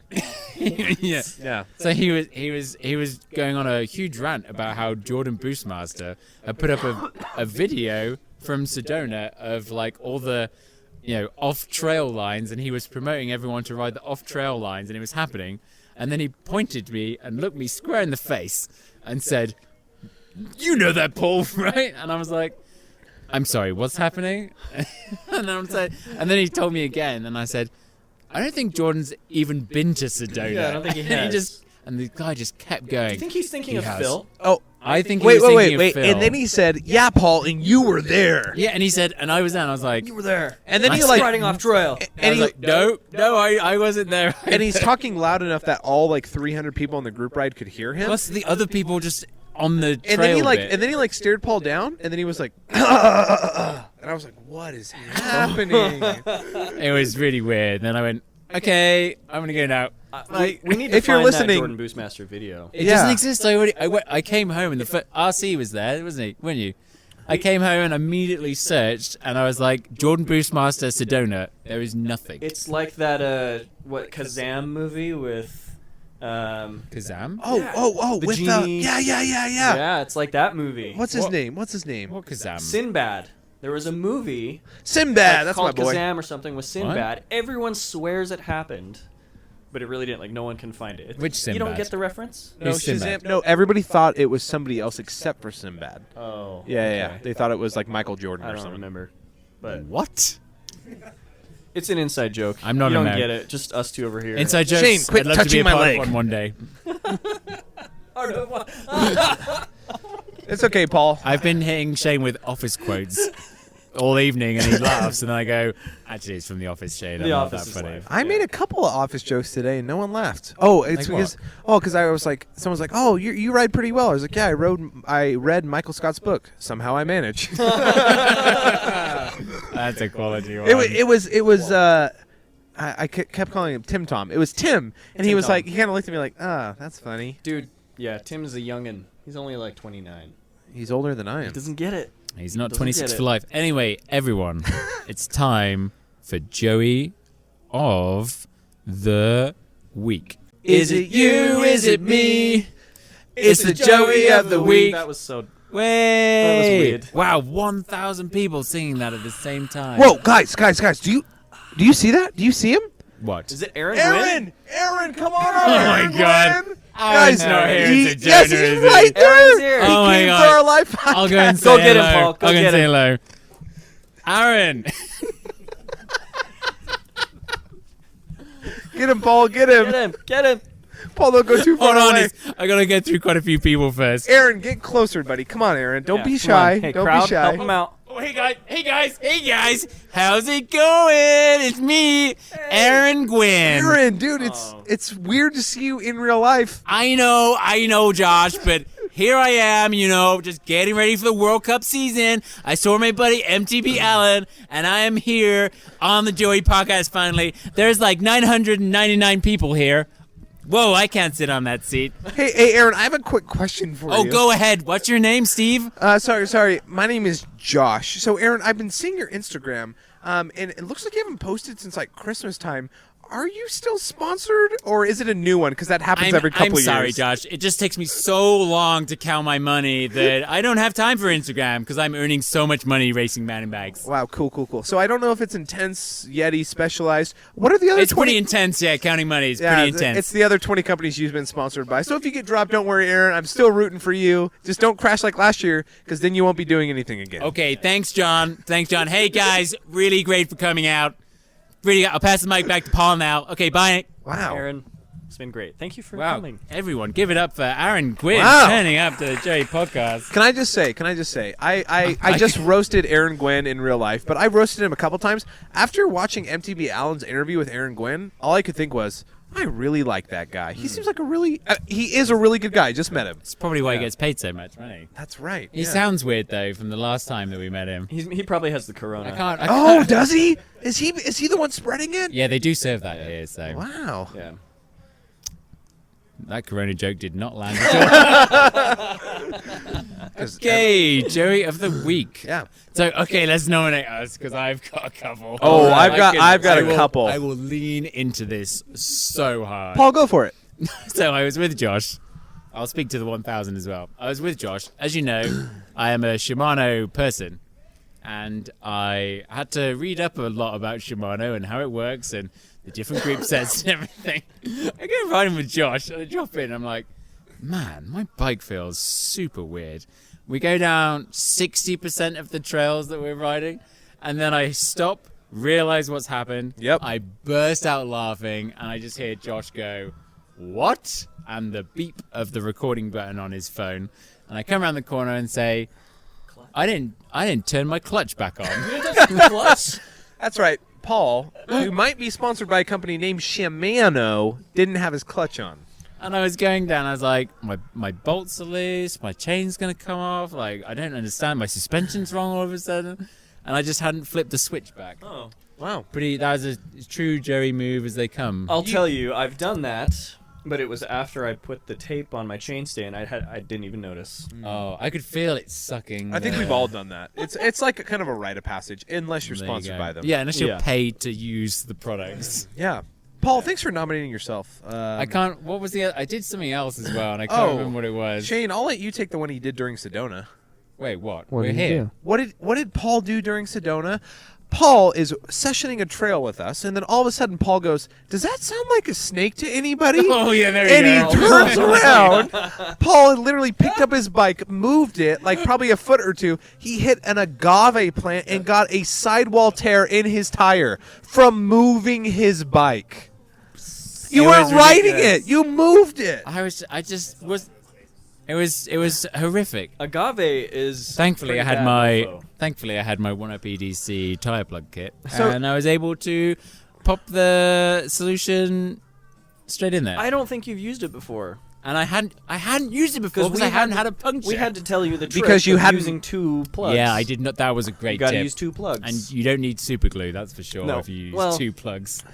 Speaker 1: Yeah.
Speaker 2: Yeah.
Speaker 1: So he was going on a huge rant about how Jordan Boostmaster had put up a video from Sedona of like all the off-trail lines, and he was promoting everyone to ride the off-trail lines, and it was happening. And then he pointed to me and looked me square in the face and said, "You know that, Paul, right?" And I was like, "I'm sorry, what's happening?" and then he told me again, and I said, "I don't think Jordan's even been to Sedona."
Speaker 3: Yeah, I don't think he has.
Speaker 1: And the guy just kept going.
Speaker 3: Do you think he's thinking of Phil?
Speaker 2: Oh,
Speaker 1: I think he was thinking of Phil.
Speaker 2: And then he said, "Yeah, Paul, and you were there."
Speaker 1: Yeah, and he said, and I was there, and I was like,
Speaker 3: You were there.
Speaker 2: And then
Speaker 3: I
Speaker 2: he
Speaker 3: was
Speaker 2: like
Speaker 3: riding off trail.
Speaker 1: and I was like, no, I wasn't there.
Speaker 2: and he's talking loud enough that all like 300 people on the group ride could hear him.
Speaker 1: Plus the other people just on the trail
Speaker 2: And then he
Speaker 1: bit.
Speaker 2: and then he stared Paul down, and then he was like, and I was like, "What is happening?"
Speaker 1: It was really weird. And then I went, okay, I'm gonna go now.
Speaker 3: We need to
Speaker 2: if you're
Speaker 3: find
Speaker 2: listening-
Speaker 3: that Jordan Boostmaster video.
Speaker 1: It
Speaker 2: Yeah.
Speaker 1: doesn't exist. I came home and the RC was there, wasn't he? Weren't you? I came home and immediately searched, and I was like, Jordan Boostmaster Sedona. There is nothing.
Speaker 3: It's like that Kazam movie with
Speaker 1: Kazam?
Speaker 2: Oh,
Speaker 3: The
Speaker 2: with
Speaker 3: genie.
Speaker 2: yeah.
Speaker 3: Yeah, it's like that movie.
Speaker 2: What's his name? What's his name?
Speaker 1: What Kazam?
Speaker 3: Sinbad. There was a movie
Speaker 2: Sinbad. That's my
Speaker 3: called
Speaker 2: boy.
Speaker 3: Kazam or something with Sinbad. Everyone swears it happened, but it really didn't. Like, no one can find it.
Speaker 1: Which
Speaker 3: You don't
Speaker 1: Sinbad?
Speaker 3: get the reference?
Speaker 2: No,
Speaker 1: Who's Sinbad?
Speaker 2: Shazam. No, everybody thought it was somebody else except for Sinbad.
Speaker 3: Oh.
Speaker 2: Yeah.
Speaker 3: okay.
Speaker 2: They thought it was like Michael Jordan
Speaker 3: I
Speaker 2: or
Speaker 3: don't
Speaker 2: something.
Speaker 3: remember. But
Speaker 1: What?
Speaker 3: it's an inside joke.
Speaker 1: I'm not
Speaker 3: You
Speaker 1: a
Speaker 3: don't
Speaker 1: man.
Speaker 3: get it. Just us two over here.
Speaker 1: Inside jokes.
Speaker 2: Shane, quit
Speaker 1: I'd love to be
Speaker 2: touching
Speaker 1: a
Speaker 2: my
Speaker 1: part
Speaker 2: leg.
Speaker 1: of one day.
Speaker 2: It's okay, Paul.
Speaker 1: I've been hitting Shane with office quotes all evening, and he laughs, and then I go, actually, it's from The Office, Shane.
Speaker 3: The
Speaker 1: I'm not
Speaker 3: Office
Speaker 1: that
Speaker 3: is
Speaker 1: funny.
Speaker 3: life.
Speaker 2: I made a couple of office jokes today, and no one laughed. Oh, it's
Speaker 1: Like
Speaker 2: because I was like, someone's like, "Oh, you ride pretty well." I was like, "Yeah, I read Michael Scott's book. Somehow I manage."
Speaker 1: That's a quality one.
Speaker 2: It was. I kept calling him Tim Tom. It was Tim, and he
Speaker 3: Tim
Speaker 2: was
Speaker 3: Tom.
Speaker 2: like, he kind of looked at me like, "Ah, that's funny."
Speaker 3: Dude, yeah, Tim's a youngin'. He's only like 29.
Speaker 2: He's older than I am.
Speaker 3: Doesn't get it.
Speaker 1: He's not
Speaker 3: Doesn't
Speaker 1: 26
Speaker 3: get
Speaker 1: for
Speaker 3: it.
Speaker 1: life. Anyway, everyone, it's time for Joey of the Week. Is it you? Is it me? It's the Joey of the Week.
Speaker 3: That was so...
Speaker 1: Wait.
Speaker 3: was weird.
Speaker 1: Wow, 1,000 people singing that at the same time.
Speaker 2: Whoa, guys! Do you see that? Do you see him?
Speaker 1: What?
Speaker 3: Is it Aaron Gwin?
Speaker 2: Aaron, come on!
Speaker 1: Oh my
Speaker 2: Aaron
Speaker 1: God.
Speaker 2: Gwin.
Speaker 1: Aaron's
Speaker 2: Guys,
Speaker 1: not here.
Speaker 2: he-
Speaker 1: It's a
Speaker 2: yes,
Speaker 1: donor,
Speaker 2: he's
Speaker 1: is he?
Speaker 2: right there.
Speaker 3: Aaron's here.
Speaker 1: Oh
Speaker 2: He
Speaker 1: my
Speaker 2: came
Speaker 1: God.
Speaker 2: for our live podcast.
Speaker 1: I'll go and say
Speaker 3: Go get him,
Speaker 1: hello.
Speaker 3: Paul. Go
Speaker 1: I'll
Speaker 3: get
Speaker 1: and say
Speaker 3: him.
Speaker 1: hello. Aaron.
Speaker 2: Get him, Paul. Get him.
Speaker 3: Get him. Get him.
Speaker 2: Paul, don't go too far
Speaker 1: Hold on.
Speaker 2: away.
Speaker 1: I got to get through quite a few people first.
Speaker 2: Aaron, get closer, buddy. Come on, Aaron. Don't
Speaker 3: Yeah,
Speaker 2: be
Speaker 3: come
Speaker 2: shy.
Speaker 3: on. Hey,
Speaker 2: don't
Speaker 3: crowd,
Speaker 2: be shy.
Speaker 3: help him out.
Speaker 1: Oh, hey guys, how's it going? It's me, Aaron Gwin.
Speaker 2: Aaron, dude,
Speaker 3: Oh.
Speaker 2: it's weird to see you in real life.
Speaker 1: I know, Josh, but here I am, just getting ready for the World Cup season. I saw my buddy MTB Allen, and I am here on the Joey podcast finally. There's like 999 people here. Whoa, I can't sit on that seat.
Speaker 2: Hey, Aaron, I have a quick question for
Speaker 1: Oh,
Speaker 2: you.
Speaker 1: go ahead. What's your name, Steve?
Speaker 2: Sorry. My name is Josh. So, Aaron, I've been seeing your Instagram, and it looks like you haven't posted since like Christmas time. Are you still sponsored, or is it a new one? Because that happens every couple
Speaker 1: I'm
Speaker 2: years.
Speaker 1: sorry, Josh. It just takes me so long to count my money that I don't have time for Instagram because I'm earning so much money racing mountain bikes.
Speaker 2: Wow, cool. So I don't know if it's intense, Yeti, specialized. What are the other
Speaker 1: It's
Speaker 2: 20?
Speaker 1: pretty intense, yeah. Counting money is
Speaker 2: Yeah,
Speaker 1: pretty intense.
Speaker 2: it's the other 20 companies you've been sponsored by. So if you get dropped, don't worry, Aaron. I'm still rooting for you. Just don't crash like last year, because then you won't be doing anything again.
Speaker 1: Okay, thanks, John. Hey, guys, really great for coming out. Really, I'll pass the mic back to Paul now. Okay, bye.
Speaker 2: Wow.
Speaker 3: Aaron, it's been great. Thank you for
Speaker 1: Wow,
Speaker 3: coming.
Speaker 1: everyone, give it up for Aaron Gwin
Speaker 2: Wow.
Speaker 1: turning up to the Joey podcast.
Speaker 2: Can I just say, I just roasted Aaron Gwin in real life, but I roasted him a couple times. After watching MTB Allen's interview with Aaron Gwin, all I could think was, I really like that guy. He seems like he is a really good guy. I just met him.
Speaker 1: That's probably why he gets paid so much money.
Speaker 2: That's right.
Speaker 1: He
Speaker 2: yeah.
Speaker 1: sounds weird, though, from the last time that we met him.
Speaker 3: He probably has the corona.
Speaker 1: I can't.
Speaker 2: Oh, does he? Is he the one spreading it?
Speaker 1: Yeah, they do serve that here, so
Speaker 2: Wow.
Speaker 3: Yeah.
Speaker 1: that Corona joke did not land at all. Okay, Joey of the Week.
Speaker 2: Yeah.
Speaker 1: So, okay, let's nominate us because I've got a couple.
Speaker 2: Oh,
Speaker 1: Alright,
Speaker 2: I've got
Speaker 1: I
Speaker 2: a
Speaker 1: will-
Speaker 2: couple.
Speaker 1: I will lean into this so hard.
Speaker 2: Paul, go for it.
Speaker 1: So I was with Josh. I'll speak to the 1,000 as well. I was with Josh. As you know, I am a Shimano person. and I had to read up a lot about Shimano and how it works and the different group sets and everything. I go riding with Josh, and I drop in, and I'm like, man, my bike feels super weird. We go down 60% of the trails that we're riding, and then I stop, realize what's happened.
Speaker 2: Yep.
Speaker 1: I burst out laughing, and I just hear Josh go, what? And the beep of the recording button on his phone. And I come around the corner and say, I didn't turn my clutch back on.
Speaker 3: Clutch?
Speaker 2: That's right. Paul, who might be sponsored by a company named Shimano, didn't have his clutch on.
Speaker 1: And I was going down, I was like, my bolts are loose, my chain's going to come off, like, I don't understand, my suspension's wrong all of a sudden. And I just hadn't flipped the switch back.
Speaker 3: Oh.
Speaker 2: Wow.
Speaker 1: That was a true Joey move as they come.
Speaker 3: I'll tell you, I've done that, but it was after I put the tape on my chainstay, and I didn't even notice.
Speaker 1: Oh, I could feel it sucking.
Speaker 2: I think we've all done that. It's like a kind of a rite of passage, unless you're
Speaker 1: There you
Speaker 2: sponsored
Speaker 1: go.
Speaker 2: by them.
Speaker 1: Yeah, unless you're
Speaker 3: Yeah.
Speaker 1: paid to use the products.
Speaker 2: Yeah. Paul, thanks for nominating yourself.
Speaker 1: I can't, what was I did something else as well, and I can't remember what it was.
Speaker 2: Shane, I'll let you take the one he did during Sedona.
Speaker 1: Wait, what?
Speaker 6: What
Speaker 1: We're
Speaker 6: did you
Speaker 1: here.
Speaker 6: do?
Speaker 2: What did Paul do during Sedona? Paul is sessioning a trail with us, and then all of a sudden Paul goes, "Does that sound like a snake to anybody?"
Speaker 1: Oh, yeah, there
Speaker 2: and
Speaker 1: you go.
Speaker 2: he turns around. Paul had literally picked up his bike, moved it like probably a foot or two. He hit an agave plant and got a sidewall tear in his tire from moving his bike. You
Speaker 1: It
Speaker 2: weren't
Speaker 1: was
Speaker 2: riding
Speaker 1: ridiculous.
Speaker 2: it. You moved it.
Speaker 1: It was horrific.
Speaker 3: Agave is.
Speaker 1: Thankfully,
Speaker 3: pretty
Speaker 1: I had
Speaker 3: bad
Speaker 1: my
Speaker 3: mofo.
Speaker 1: 1-up EDC tire plug kit,
Speaker 2: So-
Speaker 1: and I was able to pop the solution straight in there.
Speaker 3: I don't think you've used it before.
Speaker 1: And I hadn't used it before because
Speaker 3: we
Speaker 1: I hadn't
Speaker 3: had
Speaker 1: had a puncture.
Speaker 3: We had to tell you the trick
Speaker 2: Because you
Speaker 3: of
Speaker 2: hadn't-
Speaker 3: using two plugs.
Speaker 1: Yeah, I did not. That was a great
Speaker 3: You got to
Speaker 1: tip.
Speaker 3: use two plugs.
Speaker 1: And you don't need super glue, that's for sure.
Speaker 3: No.
Speaker 1: If you use
Speaker 3: Well-
Speaker 1: 2 plugs.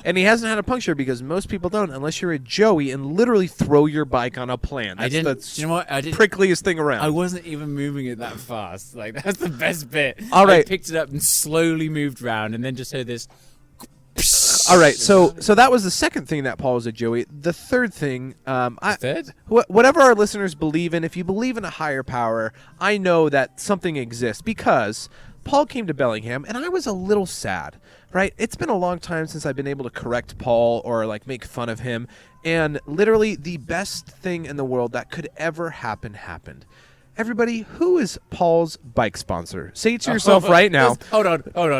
Speaker 2: And he hasn't had a puncture because most people don't, unless you're a Joey and literally throw your bike on a plant.
Speaker 1: I
Speaker 2: That's
Speaker 1: didn't.
Speaker 2: the
Speaker 1: Do you know what? I didn't.
Speaker 2: prickliest thing around.
Speaker 1: I wasn't even moving it that fast. Like that's the best bit.
Speaker 2: All right.
Speaker 1: I picked it up and slowly moved around, and then just heard this.
Speaker 2: All right, so that was the second thing that Paul was a Joey. The third thing,
Speaker 1: Third?
Speaker 2: whatever our listeners believe in, if you believe in a higher power, I know that something exists because Paul came to Bellingham, and I was a little sad. Right? It's been a long time since I've been able to correct Paul or like make fun of him, and literally the best thing in the world that could ever happen happened. Everybody, who is Paul's bike sponsor? Say it to yourself right now.
Speaker 1: Hold on. This
Speaker 2: No,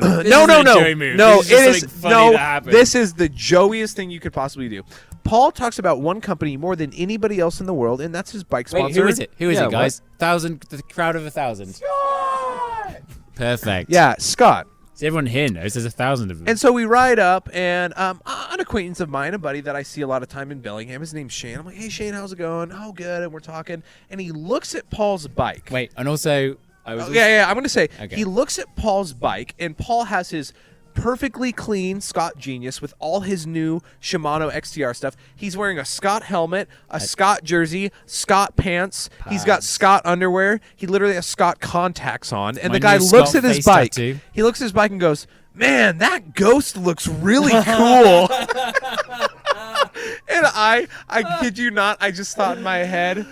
Speaker 1: isn't
Speaker 2: no,
Speaker 1: a
Speaker 2: no,
Speaker 1: Joey move.
Speaker 2: no.
Speaker 1: This is just
Speaker 2: It is
Speaker 1: something funny
Speaker 2: no.
Speaker 1: that happened.
Speaker 2: This is the Joeyest thing you could possibly do. Paul talks about one company more than anybody else in the world, and that's his bike
Speaker 1: Wait,
Speaker 2: sponsor.
Speaker 1: who is it? Who is
Speaker 3: Yeah,
Speaker 1: it, guys? The crowd of 1,000. Perfect.
Speaker 2: Yeah, Scott.
Speaker 1: So everyone here knows there's 1,000 of them.
Speaker 2: And so we ride up, and an acquaintance of mine, a buddy that I see a lot of time in Bellingham, his name's Shane. I'm like, hey, Shane, how's it going? Oh, good. And we're talking, and he looks at Paul's bike.
Speaker 1: Wait, and also, I was.
Speaker 2: Yeah, I'm going to say,
Speaker 1: Okay.
Speaker 2: he looks at Paul's bike, and Paul has his perfectly clean Scott Genius with all his new Shimano XTR stuff. He's wearing a Scott helmet, a Scott jersey, Scott pants. He's got Scott underwear. He literally has Scott contacts on. And
Speaker 1: My
Speaker 2: the guy
Speaker 1: new
Speaker 2: looks
Speaker 1: Scott
Speaker 2: at his
Speaker 1: face
Speaker 2: bike.
Speaker 1: tattoo.
Speaker 2: He looks at his bike and goes, man, that Ghost looks really cool. And I kid you not, I just thought in my head,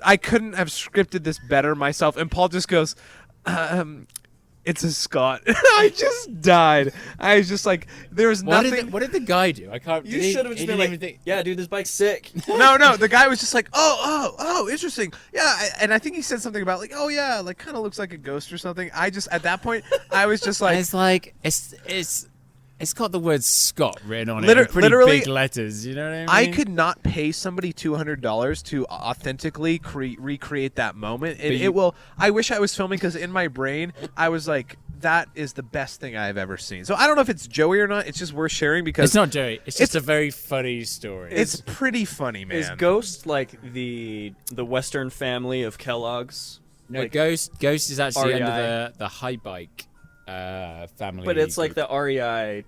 Speaker 2: I couldn't have scripted this better myself. And Paul just goes, it's a Scott. I just died. I was just like, there was
Speaker 1: What
Speaker 2: nothing.
Speaker 1: did the guy do? I can't.
Speaker 3: You
Speaker 1: he-
Speaker 3: should have
Speaker 1: he
Speaker 3: just been
Speaker 1: didn't
Speaker 3: like,
Speaker 1: even think-
Speaker 3: yeah, dude, this bike's sick.
Speaker 2: No, the guy was just like, oh, interesting. Yeah, and I think he said something about like, oh yeah, like kind of looks like a ghost or something. I just, at that point, I was just like,
Speaker 1: It's like it's got the word Scott written on it
Speaker 2: Liter-
Speaker 1: in pretty
Speaker 2: literally,
Speaker 1: big letters. You know what I mean?
Speaker 2: I could not pay somebody $200 to authentically recreate that moment. And
Speaker 1: But
Speaker 2: it will. I wish I was filming because in my brain I was like, that is the best thing I've ever seen. So I don't know if it's Joey or not. It's just worth sharing because
Speaker 1: It's not Joey. It's just a very funny story.
Speaker 2: It's pretty funny, man.
Speaker 3: Is Ghost like the Western family of Kellogg's?
Speaker 1: no,
Speaker 3: like,
Speaker 1: Ghost is actually
Speaker 3: REI.
Speaker 1: under the high bike family.
Speaker 3: But it's like
Speaker 1: group.
Speaker 3: the REI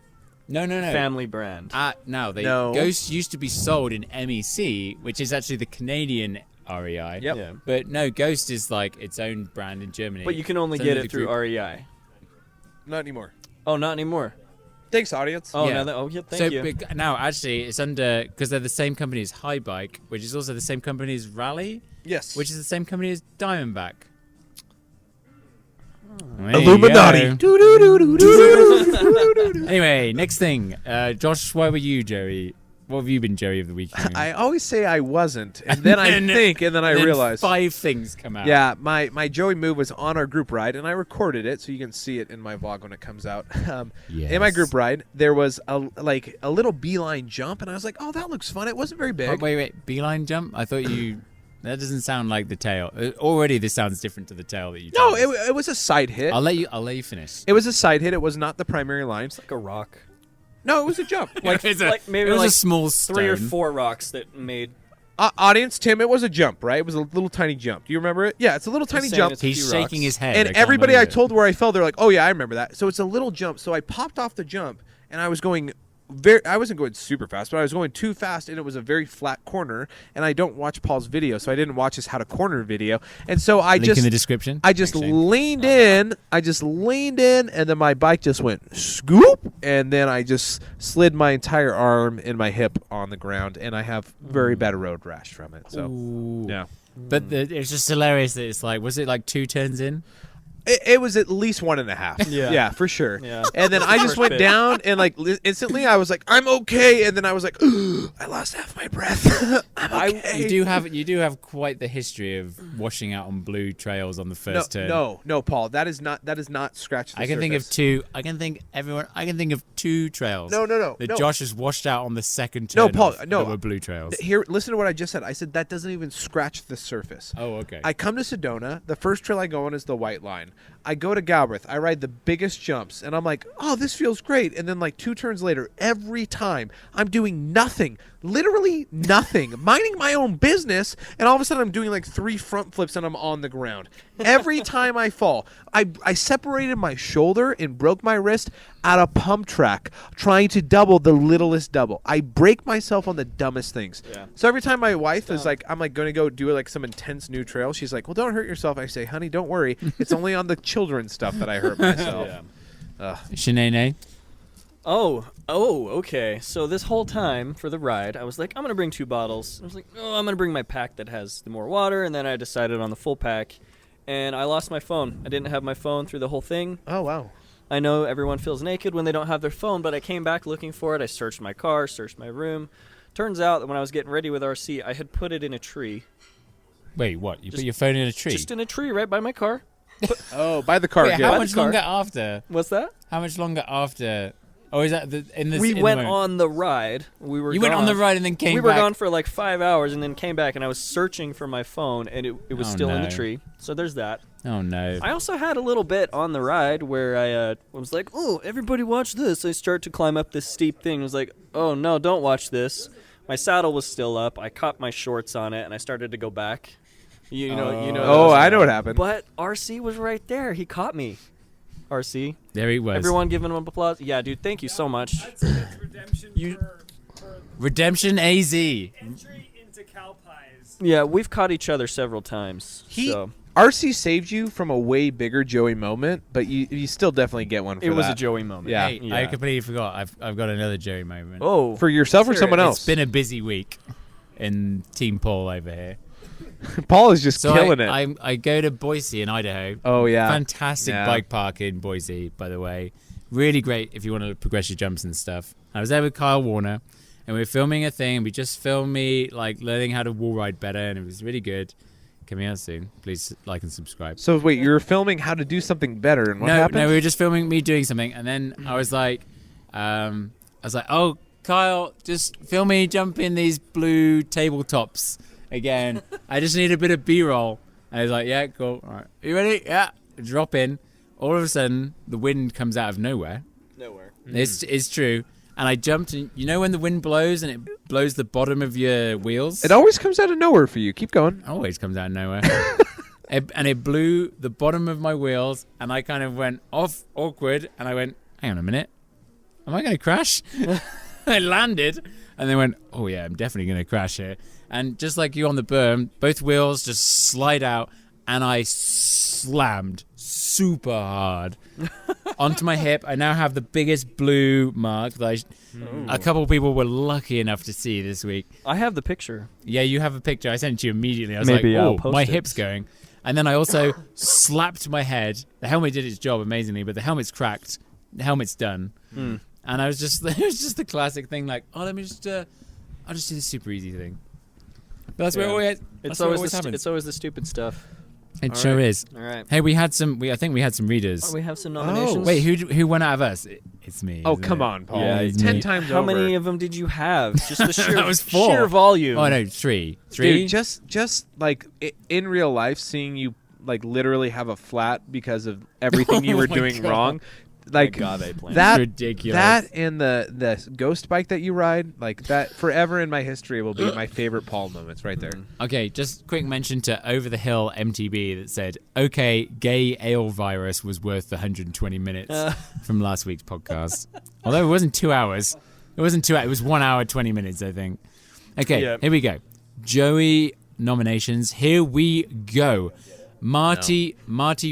Speaker 1: no
Speaker 3: family brand.
Speaker 1: No.
Speaker 2: No.
Speaker 1: Ghost used to be sold in MEC, which is actually the Canadian REI.
Speaker 2: Yep.
Speaker 3: Yeah.
Speaker 1: But no, Ghost is like its own brand in Germany.
Speaker 3: But you can only
Speaker 1: It's
Speaker 3: get
Speaker 1: under
Speaker 3: it
Speaker 1: the
Speaker 3: through
Speaker 1: group.
Speaker 3: REI.
Speaker 2: Not anymore.
Speaker 3: Oh, not anymore.
Speaker 2: Thanks, audience.
Speaker 3: Oh,
Speaker 1: Yeah.
Speaker 3: yeah, thank you.
Speaker 1: But now, actually, it's under because they're the same company as High Bike, which is also the same company as Rally,
Speaker 2: Yes.
Speaker 1: which is the same company as Diamondback. There you
Speaker 2: Illuminati.
Speaker 1: go. Anyway, next thing. Josh, why were you Joey? What have you been Joey of the week?
Speaker 2: I always say I wasn't, and then I think, and then I realize.
Speaker 1: 5 things come out.
Speaker 2: Yeah, my Joey move was on our group ride, and I recorded it, so you can see it in my vlog when it comes out. In my group ride, there was a little beeline jump, and I was like, oh, that looks fun. It wasn't very big.
Speaker 1: Oh, wait. Beeline jump? I thought you... That doesn't sound like the tail. Already, this sounds different to the tail that you
Speaker 2: No,
Speaker 1: told us.
Speaker 2: it was a side hit.
Speaker 1: I'll let you finish.
Speaker 2: It was a side hit. It was not the primary line.
Speaker 3: It's like a rock.
Speaker 2: No, it was a jump.
Speaker 3: Like,
Speaker 1: It's
Speaker 3: like maybe
Speaker 1: it was
Speaker 3: like
Speaker 1: a small stone.
Speaker 3: 3 or 4 rocks that made.
Speaker 2: Audience, Tim, it was a jump, right? It was a little tiny jump. Do you remember it? Yeah, it's a little tiny
Speaker 3: saying
Speaker 2: jump.
Speaker 3: it's a
Speaker 1: He's
Speaker 3: few
Speaker 1: shaking
Speaker 3: rocks.
Speaker 1: his head.
Speaker 2: And
Speaker 1: I can't
Speaker 2: everybody I
Speaker 1: believe it.
Speaker 2: told where I fell, they're like, "Oh yeah, I remember that." So it's a little jump. So I popped off the jump, and I was going I wasn't going super fast, but I was going too fast, and it was a very flat corner. And I don't watch Paul's video, so I didn't watch his how to corner video. And so I
Speaker 1: Link in the description.
Speaker 2: I just
Speaker 1: Thanks, Shane.
Speaker 2: leaned in. and then my bike just went scoop, and then I just slid my entire arm and my hip on the ground, and I have very bad road rash from it. So
Speaker 1: Ooh.
Speaker 2: yeah.
Speaker 1: But it's just hilarious that it's like, was it like 2 turns in?
Speaker 2: It was at least 1.5.
Speaker 3: Yeah.
Speaker 2: For sure.
Speaker 3: Yeah.
Speaker 2: And then I just
Speaker 3: First
Speaker 2: went
Speaker 3: bit.
Speaker 2: down, and like instantly I was like, I'm okay. And then I was like, I lost half my breath. I'm okay.
Speaker 1: You do have quite the history of washing out on blue trails on the first turn.
Speaker 2: No, Paul. That is not scratch the
Speaker 1: I can think of
Speaker 2: surface.
Speaker 1: 2. I can think of 2 trails.
Speaker 2: No.
Speaker 1: That
Speaker 2: no.
Speaker 1: Josh has washed out on the second turn.
Speaker 2: No, Paul,
Speaker 1: off
Speaker 2: no.
Speaker 1: that were blue trails.
Speaker 2: Here, listen to what I just said. I said that doesn't even scratch the surface.
Speaker 1: Oh, okay.
Speaker 2: I come to Sedona. The first trail I go on is the white line. I go to Galbraith. I ride the biggest jumps, and I'm like, oh, this feels great. And then like 2 turns later, every time I'm doing nothing, literally nothing, minding my own business, and all of a sudden I'm doing like 3 front flips and I'm on the ground. Every time I fall, I separated my shoulder and broke my wrist at a pump track trying to double the littlest double. I break myself on the dumbest things.
Speaker 3: Yeah.
Speaker 2: So every time my wife is like, I'm like going to go do like some intense new trail, she's like, well, don't hurt yourself. I say, honey, don't worry. It's only on the children's stuff that I hurt myself.
Speaker 3: Yeah.
Speaker 1: Shanae.
Speaker 3: Oh, okay. So this whole time for the ride, I was like, I'm going to bring 2 bottles. I was like, oh, I'm going to bring my pack that has the more water, and then I decided on the full pack, and I lost my phone. I didn't have my phone through the whole thing.
Speaker 2: Oh, wow.
Speaker 3: I know everyone feels naked when they don't have their phone, but I came back looking for it. I searched my car, searched my room. Turns out that when I was getting ready with RC, I had put it in a tree.
Speaker 1: Wait, what? You put your phone in a tree?
Speaker 3: Just in a tree right by my car.
Speaker 2: Oh, by the car.
Speaker 1: Wait,
Speaker 2: yeah.
Speaker 1: how
Speaker 3: By
Speaker 1: much
Speaker 3: the car.
Speaker 1: longer after?
Speaker 3: What's that?
Speaker 1: How much longer after? Oh, is that in the?
Speaker 3: We
Speaker 1: in the
Speaker 3: went
Speaker 1: moment?
Speaker 3: on the ride. We were
Speaker 1: You went on the
Speaker 3: gone.
Speaker 1: ride and then came
Speaker 3: We
Speaker 1: back.
Speaker 3: were gone for like 5 hours and then came back, and I was searching for my phone, and it was
Speaker 1: Oh,
Speaker 3: still in the
Speaker 1: no.
Speaker 3: tree. So there's that.
Speaker 1: Oh no.
Speaker 3: I also had a little bit on the ride where I was like, oh, everybody watch this. I start to climb up this steep thing. I was like, oh, no, don't watch this. My saddle was still up. I caught my shorts on it, and I started to go back. You know.
Speaker 2: Oh, I know what happened.
Speaker 3: But RC was right there. He caught me. RC.
Speaker 1: There he was.
Speaker 3: Everyone giving him applause. Yeah, dude, thank you so much.
Speaker 1: Redemption AZ.
Speaker 6: Entry into cow pies.
Speaker 3: Yeah, we've caught each other several times. So.
Speaker 2: RC saved you from a way bigger Joey moment, but you still definitely get one for
Speaker 3: It was
Speaker 2: that.
Speaker 3: a Joey moment.
Speaker 2: Yeah.
Speaker 1: Hey, I completely forgot. I've got another Joey moment.
Speaker 3: Oh.
Speaker 2: For yourself or
Speaker 3: Sure,
Speaker 2: someone else?
Speaker 1: It's been a busy week in Team Paul over here.
Speaker 2: Paul is just
Speaker 1: So
Speaker 2: killing it.
Speaker 1: I go to Boise in Idaho.
Speaker 2: Oh, yeah.
Speaker 1: Fantastic
Speaker 2: Yeah.
Speaker 1: bike park in Boise, by the way. Really great if you want to progress your jumps and stuff. I was there with Kyle Warner, and we were filming a thing. We just filmed me like learning how to wall ride better, and it was really good. Coming out soon. Please like and subscribe.
Speaker 2: So wait, you're filming how to do something better, and what happened?
Speaker 1: No, we were just filming me doing something, and then I was like, oh, Kyle, just film me jumping these blue tabletops again. I just need a bit of B-roll. And I was like, yeah, cool. All right, you ready? Yeah. Drop in. All of a sudden, the wind comes out of nowhere.
Speaker 3: Nowhere.
Speaker 1: It's true. And I jumped, and you know when the wind blows and it blows the bottom of your wheels?
Speaker 2: It always comes out of nowhere for you. Keep going.
Speaker 1: Always comes out of nowhere. And it blew the bottom of my wheels, and I kind of went off awkward, and I went, hang on a minute. Am I going to crash? I landed, and they went, oh yeah, I'm definitely going to crash here. And just like you on the berm, both wheels just slide out, and I slammed super hard onto my hip. I now have the biggest blue mark that a couple people were lucky enough to see this week.
Speaker 3: I have the picture.
Speaker 1: Yeah, you have a picture. I sent it to you immediately. I was
Speaker 3: Maybe
Speaker 1: like,
Speaker 3: I'll
Speaker 1: oh,
Speaker 3: post
Speaker 1: my
Speaker 3: it.
Speaker 1: hip's going. And then I also slapped my head. The helmet did its job amazingly, but the helmet's cracked. The helmet's done. And I was just, it was just the classic thing like, oh, let me just, I'll just do this super easy thing. But that's where it always, happens.
Speaker 3: It's always the stupid stuff.
Speaker 1: It sure is.
Speaker 3: All right.
Speaker 1: Hey, we had some, I think we had some readers.
Speaker 3: Oh, we have some nominations.
Speaker 1: Wait, who went out of us? It's me.
Speaker 2: Oh,
Speaker 1: isn't
Speaker 2: come
Speaker 1: it?
Speaker 2: on, Paul.
Speaker 1: Yeah, it's
Speaker 2: 10
Speaker 1: me.
Speaker 2: times
Speaker 3: How
Speaker 2: over.
Speaker 3: many of them did you have? Just the sheer,
Speaker 1: That was 4.
Speaker 3: sheer volume.
Speaker 1: Oh, no, 3.
Speaker 2: Dude, just like in real life, seeing you like literally have a flat because of everything you were
Speaker 1: my
Speaker 2: doing
Speaker 1: God.
Speaker 2: wrong. Like
Speaker 3: Agave plant.
Speaker 2: that,
Speaker 1: ridiculous.
Speaker 2: that and the ghost bike that you ride, like that forever in my history will be my favorite Paul moments right there.
Speaker 1: Okay, just quick mention to Over the Hill MTB that said, okay, gay ale virus was worth the 120 minutes from last week's podcast. Although it wasn't 2 hours. It wasn't 2 hours. It was 1 hour, 20 minutes, I think. Okay, Here we go. Joey nominations. Here we go. Marty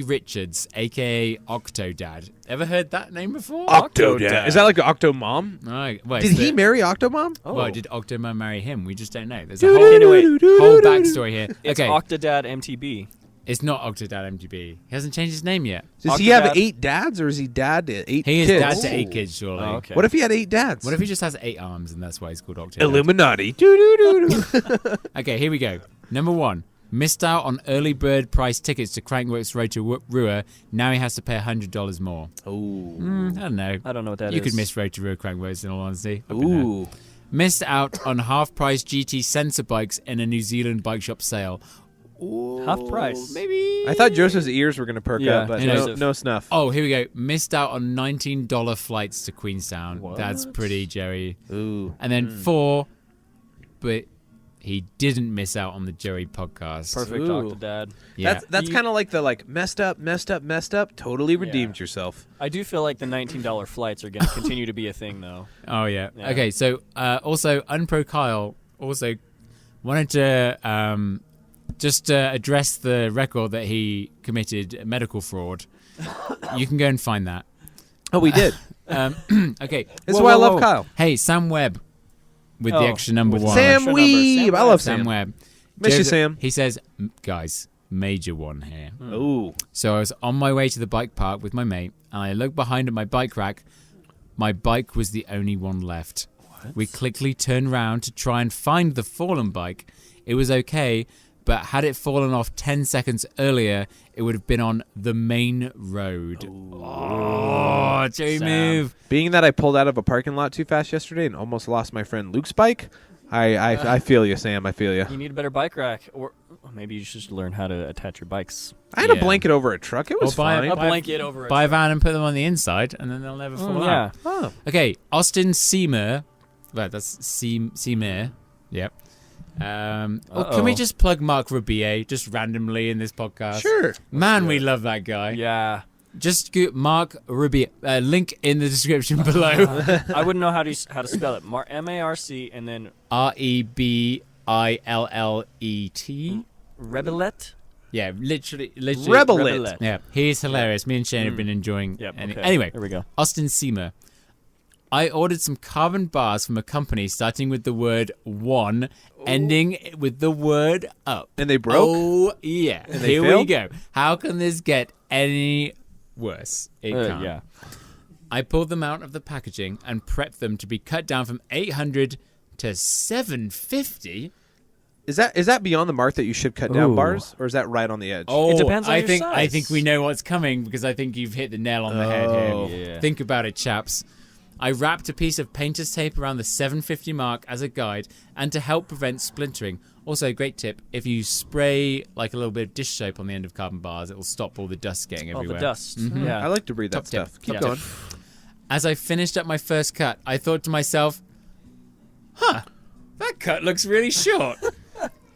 Speaker 1: Richards, a.k.a. Octodad. Ever heard that name before?
Speaker 2: Octodad. Is that like an Octomom?
Speaker 1: Right. Wait,
Speaker 2: Did he marry Octomom?
Speaker 1: Well, did Octomom marry him? We just don't know. There's a whole backstory here.
Speaker 3: It's
Speaker 1: Okay,
Speaker 3: Octodad MTB.
Speaker 1: it's not Octodad MTB. He hasn't changed his name yet.
Speaker 2: Does he have
Speaker 3: Octodad.
Speaker 2: 8 dads or is he dad to 8
Speaker 1: He is
Speaker 2: kids?
Speaker 1: dad to 8 kids, surely.
Speaker 3: Oh, okay.
Speaker 2: What if he had 8 dads?
Speaker 1: What if he just has 8 arms and that's why he's called Octodad?
Speaker 2: Illuminati.
Speaker 1: Okay, here we go. Number 1. Missed out on early bird price tickets to Crankworx Rotorua. Now he has to pay $100 more.
Speaker 2: Oh.
Speaker 1: I don't know.
Speaker 3: I don't know what that is.
Speaker 1: You could miss Rotorua Crankworx in all honesty. I've been there.
Speaker 2: Ooh.
Speaker 1: Missed out on half-price GT sensor bikes in a New Zealand bike shop sale.
Speaker 3: Half price.
Speaker 1: Maybe.
Speaker 2: I thought Joseph's ears were going to perk
Speaker 3: Yeah,
Speaker 2: up, but
Speaker 3: Joseph.
Speaker 2: no snuff.
Speaker 1: Oh, here we go. Missed out on $19 flights to Queenstown. That's pretty, Joey.
Speaker 2: Ooh.
Speaker 1: And then 4, but he didn't miss out on the Joey podcast.
Speaker 3: Perfect
Speaker 2: Ooh.
Speaker 3: Octodad.
Speaker 1: Yeah.
Speaker 2: That's kind of like the messed up, totally redeemed yourself.
Speaker 3: I do feel like the $19 flights are going to continue to be a thing, though.
Speaker 1: Oh, yeah.
Speaker 3: Yeah.
Speaker 1: Okay, so also, Unpro Kyle also wanted to just address the record that he committed medical fraud. You can go and find that.
Speaker 2: Oh, we did.
Speaker 1: Okay.
Speaker 2: This is why I love Kyle.
Speaker 1: Hey, Sam Webb with the extra number 1.
Speaker 2: Sam
Speaker 3: Extra number.
Speaker 2: Weeb.
Speaker 3: Sam
Speaker 2: I love
Speaker 1: Sam
Speaker 2: Sam.
Speaker 1: Webb.
Speaker 2: Miss you,
Speaker 1: Joseph-
Speaker 2: Sam.
Speaker 1: He says, guys, major one here.
Speaker 2: Ooh.
Speaker 1: So I was on my way to the bike park with my mate, and I looked behind at my bike rack. My bike was the only one left. We quickly turned round to try and find the fallen bike. It was okay, but had it fallen off 10 seconds earlier, it would have been on the main road. Oh, Joey move.
Speaker 2: Being that I pulled out of a parking lot too fast yesterday and almost lost my friend Luke's bike, I feel you, Sam. I feel you.
Speaker 3: You need a better bike rack, or maybe you should learn how to attach your bikes.
Speaker 2: I had a
Speaker 1: Yeah.
Speaker 2: blanket over a truck. It was
Speaker 1: Or buy
Speaker 2: fine.
Speaker 3: A blanket over it.
Speaker 1: Buy a van and put them on the inside, and then they'll never fall
Speaker 3: Yeah.
Speaker 1: out.
Speaker 2: Oh.
Speaker 1: Okay, Austin Seymour. Right, that's Seymour. Yep. Can we just plug Mark Rabier just randomly in this podcast?
Speaker 2: Sure.
Speaker 1: Man, we love that guy.
Speaker 3: Yeah.
Speaker 1: Just go Mark Rabier. Link in the description below.
Speaker 3: I wouldn't know how to spell it. M-A-R-C and then
Speaker 1: Rebillet.
Speaker 3: Rebellet.
Speaker 1: Yeah, literally.
Speaker 2: Rebellet.
Speaker 1: Yeah, he's hilarious. Me and Shane have been enjoying.
Speaker 3: Yep.
Speaker 1: any-
Speaker 3: Okay.
Speaker 1: Anyway,
Speaker 3: Here we go.
Speaker 1: Austin Seymour. I ordered some carbon bars from a company starting with the word 1, ending with the word up.
Speaker 2: And they broke?
Speaker 1: Oh, yeah.
Speaker 2: they
Speaker 1: Here we
Speaker 2: failed?
Speaker 1: go. How can this get any worse? It can't.
Speaker 3: Yeah.
Speaker 1: I pulled them out of the packaging and prepped them to be cut down from 800 to 750.
Speaker 2: Is that beyond the mark that you should cut down
Speaker 3: Ooh.
Speaker 2: bars, or is that right on the edge?
Speaker 1: Oh,
Speaker 3: It depends on
Speaker 1: I
Speaker 3: your
Speaker 1: think I
Speaker 3: size.
Speaker 1: think we know what's coming because I think you've hit the nail on the head here.
Speaker 3: Yeah.
Speaker 1: Think about it, chaps. I wrapped a piece of painter's tape around the 750 mark as a guide and to help prevent splintering. Also, great tip, if you spray like a little bit of dish soap on the end of carbon bars, it will stop all the dust getting
Speaker 3: All
Speaker 1: everywhere.
Speaker 3: the dust.
Speaker 1: Mm-hmm.
Speaker 3: Yeah.
Speaker 2: I like to breathe that
Speaker 1: Top tip.
Speaker 2: stuff. Keep
Speaker 1: Yeah.
Speaker 2: going.
Speaker 1: As I finished up my first cut, I thought to myself, that cut looks really short.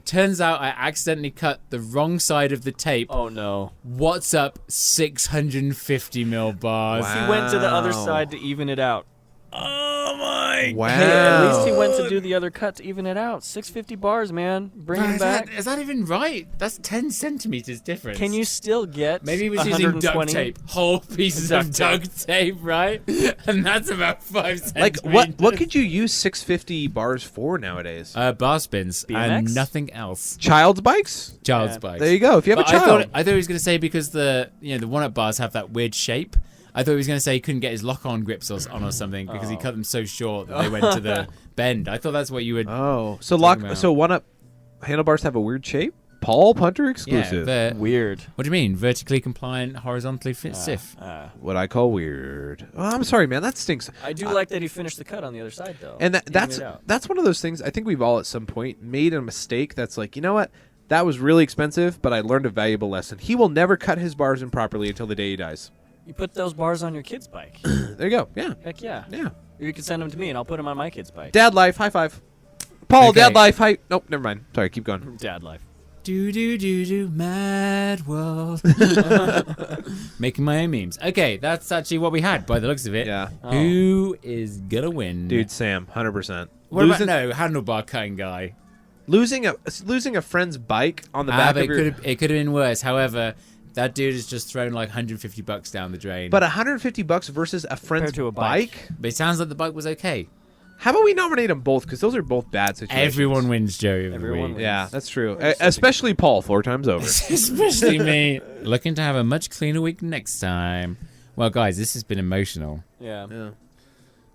Speaker 1: Turns out I accidentally cut the wrong side of the tape.
Speaker 3: Oh no.
Speaker 1: What's up 650 mil bars?
Speaker 2: Wow.
Speaker 3: He went to the other side to even it out.
Speaker 1: Oh my my
Speaker 2: Wow.
Speaker 3: Hey, at least he went to do the other cut to even it out. 650 bars, man. Bring him back.
Speaker 1: Is that even right? That's 10 centimeters difference.
Speaker 3: Can you still get
Speaker 1: Maybe he was using
Speaker 3: 120?
Speaker 1: duct tape, whole pieces of duct tape, right? And that's about 5
Speaker 2: Like
Speaker 1: centimeters.
Speaker 2: what could you use 650 bars for nowadays?
Speaker 1: Bar spins
Speaker 3: BMX?
Speaker 1: and nothing else.
Speaker 2: Child's bikes?
Speaker 1: Child's
Speaker 3: Yeah.
Speaker 1: bikes.
Speaker 2: There you go. If you have
Speaker 1: But
Speaker 2: a child.
Speaker 1: I thought he was going to say because the one-up bars have that weird shape. I thought he was going to say he couldn't get his lock-on grips on or something because he cut them so short that they went to the bend. I thought that's what you would.
Speaker 2: Oh, so
Speaker 1: about.
Speaker 2: so one-up handlebars have a weird shape? Paul Punter exclusive.
Speaker 1: Yeah,
Speaker 3: Weird.
Speaker 1: what do you mean? Vertically compliant, horizontally stiff.
Speaker 2: What I call weird. Oh, I'm sorry, man. That stinks.
Speaker 3: I do like that he finished the cut on the other side, though.
Speaker 2: And
Speaker 3: Evening
Speaker 2: that's
Speaker 3: it out.
Speaker 2: that's one of those things. I think we've all at some point made a mistake. That's like, you know what? That was really expensive, but I learned a valuable lesson. He will never cut his bars improperly until the day he dies.
Speaker 3: You put those bars on your kid's bike.
Speaker 2: There you go. Yeah,
Speaker 3: Heck yeah.
Speaker 2: yeah.
Speaker 3: You can send them to me, and I'll put them on my kid's bike.
Speaker 2: Dad life. High five. Paul.
Speaker 1: Okay.
Speaker 2: Dad life. Hi. Nope. Never mind. Sorry. Keep going.
Speaker 3: Dad life.
Speaker 1: Do, mad world. Making my own memes. Okay, that's actually what we had by the looks of it.
Speaker 2: Yeah.
Speaker 1: Who is gonna win?
Speaker 2: Dude, Sam. 100%.
Speaker 1: What about handlebar cutting guy?
Speaker 2: Losing a friend's bike on the back
Speaker 1: But
Speaker 2: of your.
Speaker 1: it could have been worse. However, that dude has just thrown like $150 down the drain.
Speaker 2: But $150 versus a friend's
Speaker 3: Compared to a bike.
Speaker 2: bike?
Speaker 1: But it sounds like the bike was okay.
Speaker 2: How about we nominate them both? Because those are both bad situations.
Speaker 1: Everyone wins, Joey. of the
Speaker 3: Everyone
Speaker 1: week.
Speaker 3: wins.
Speaker 2: Yeah, that's true. Especially Paul 4 times over.
Speaker 1: Especially me. Looking to have a much cleaner week next time. Well, guys, this has been emotional.
Speaker 3: Yeah.
Speaker 2: Yeah.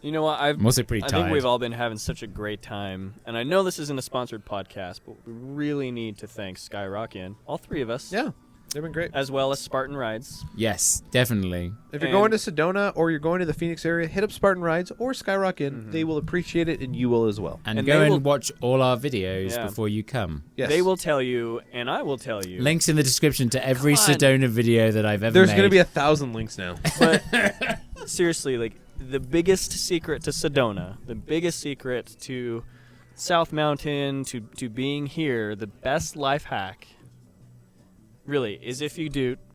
Speaker 3: You know what?
Speaker 1: I'm also pretty
Speaker 3: I
Speaker 1: tired.
Speaker 3: think we've all been having such a great time. And I know this isn't a sponsored podcast, but we really need to thank Skyrock Inn, all three of us,
Speaker 2: Yeah, they've been great.
Speaker 3: as well as Spartan Rides.
Speaker 1: Yes, definitely.
Speaker 2: If you're
Speaker 3: And-
Speaker 2: going to Sedona or you're going to the Phoenix area, hit up Spartan Rides or Skyrock Inn. They will appreciate it, and you will as well.
Speaker 1: And
Speaker 3: And
Speaker 1: go
Speaker 3: they
Speaker 1: and
Speaker 3: will-
Speaker 1: watch all our videos
Speaker 3: Yeah.
Speaker 1: before you come.
Speaker 2: Yes.
Speaker 3: They will tell you, and I will tell you.
Speaker 1: Links in the description to every
Speaker 3: Come on.
Speaker 1: Sedona video that I've ever
Speaker 2: There's
Speaker 1: made.
Speaker 2: going to be 1,000 links now.
Speaker 3: But seriously, like the biggest secret to Sedona, the biggest secret to South Mountain, to being here, the best life hack, really, is if you do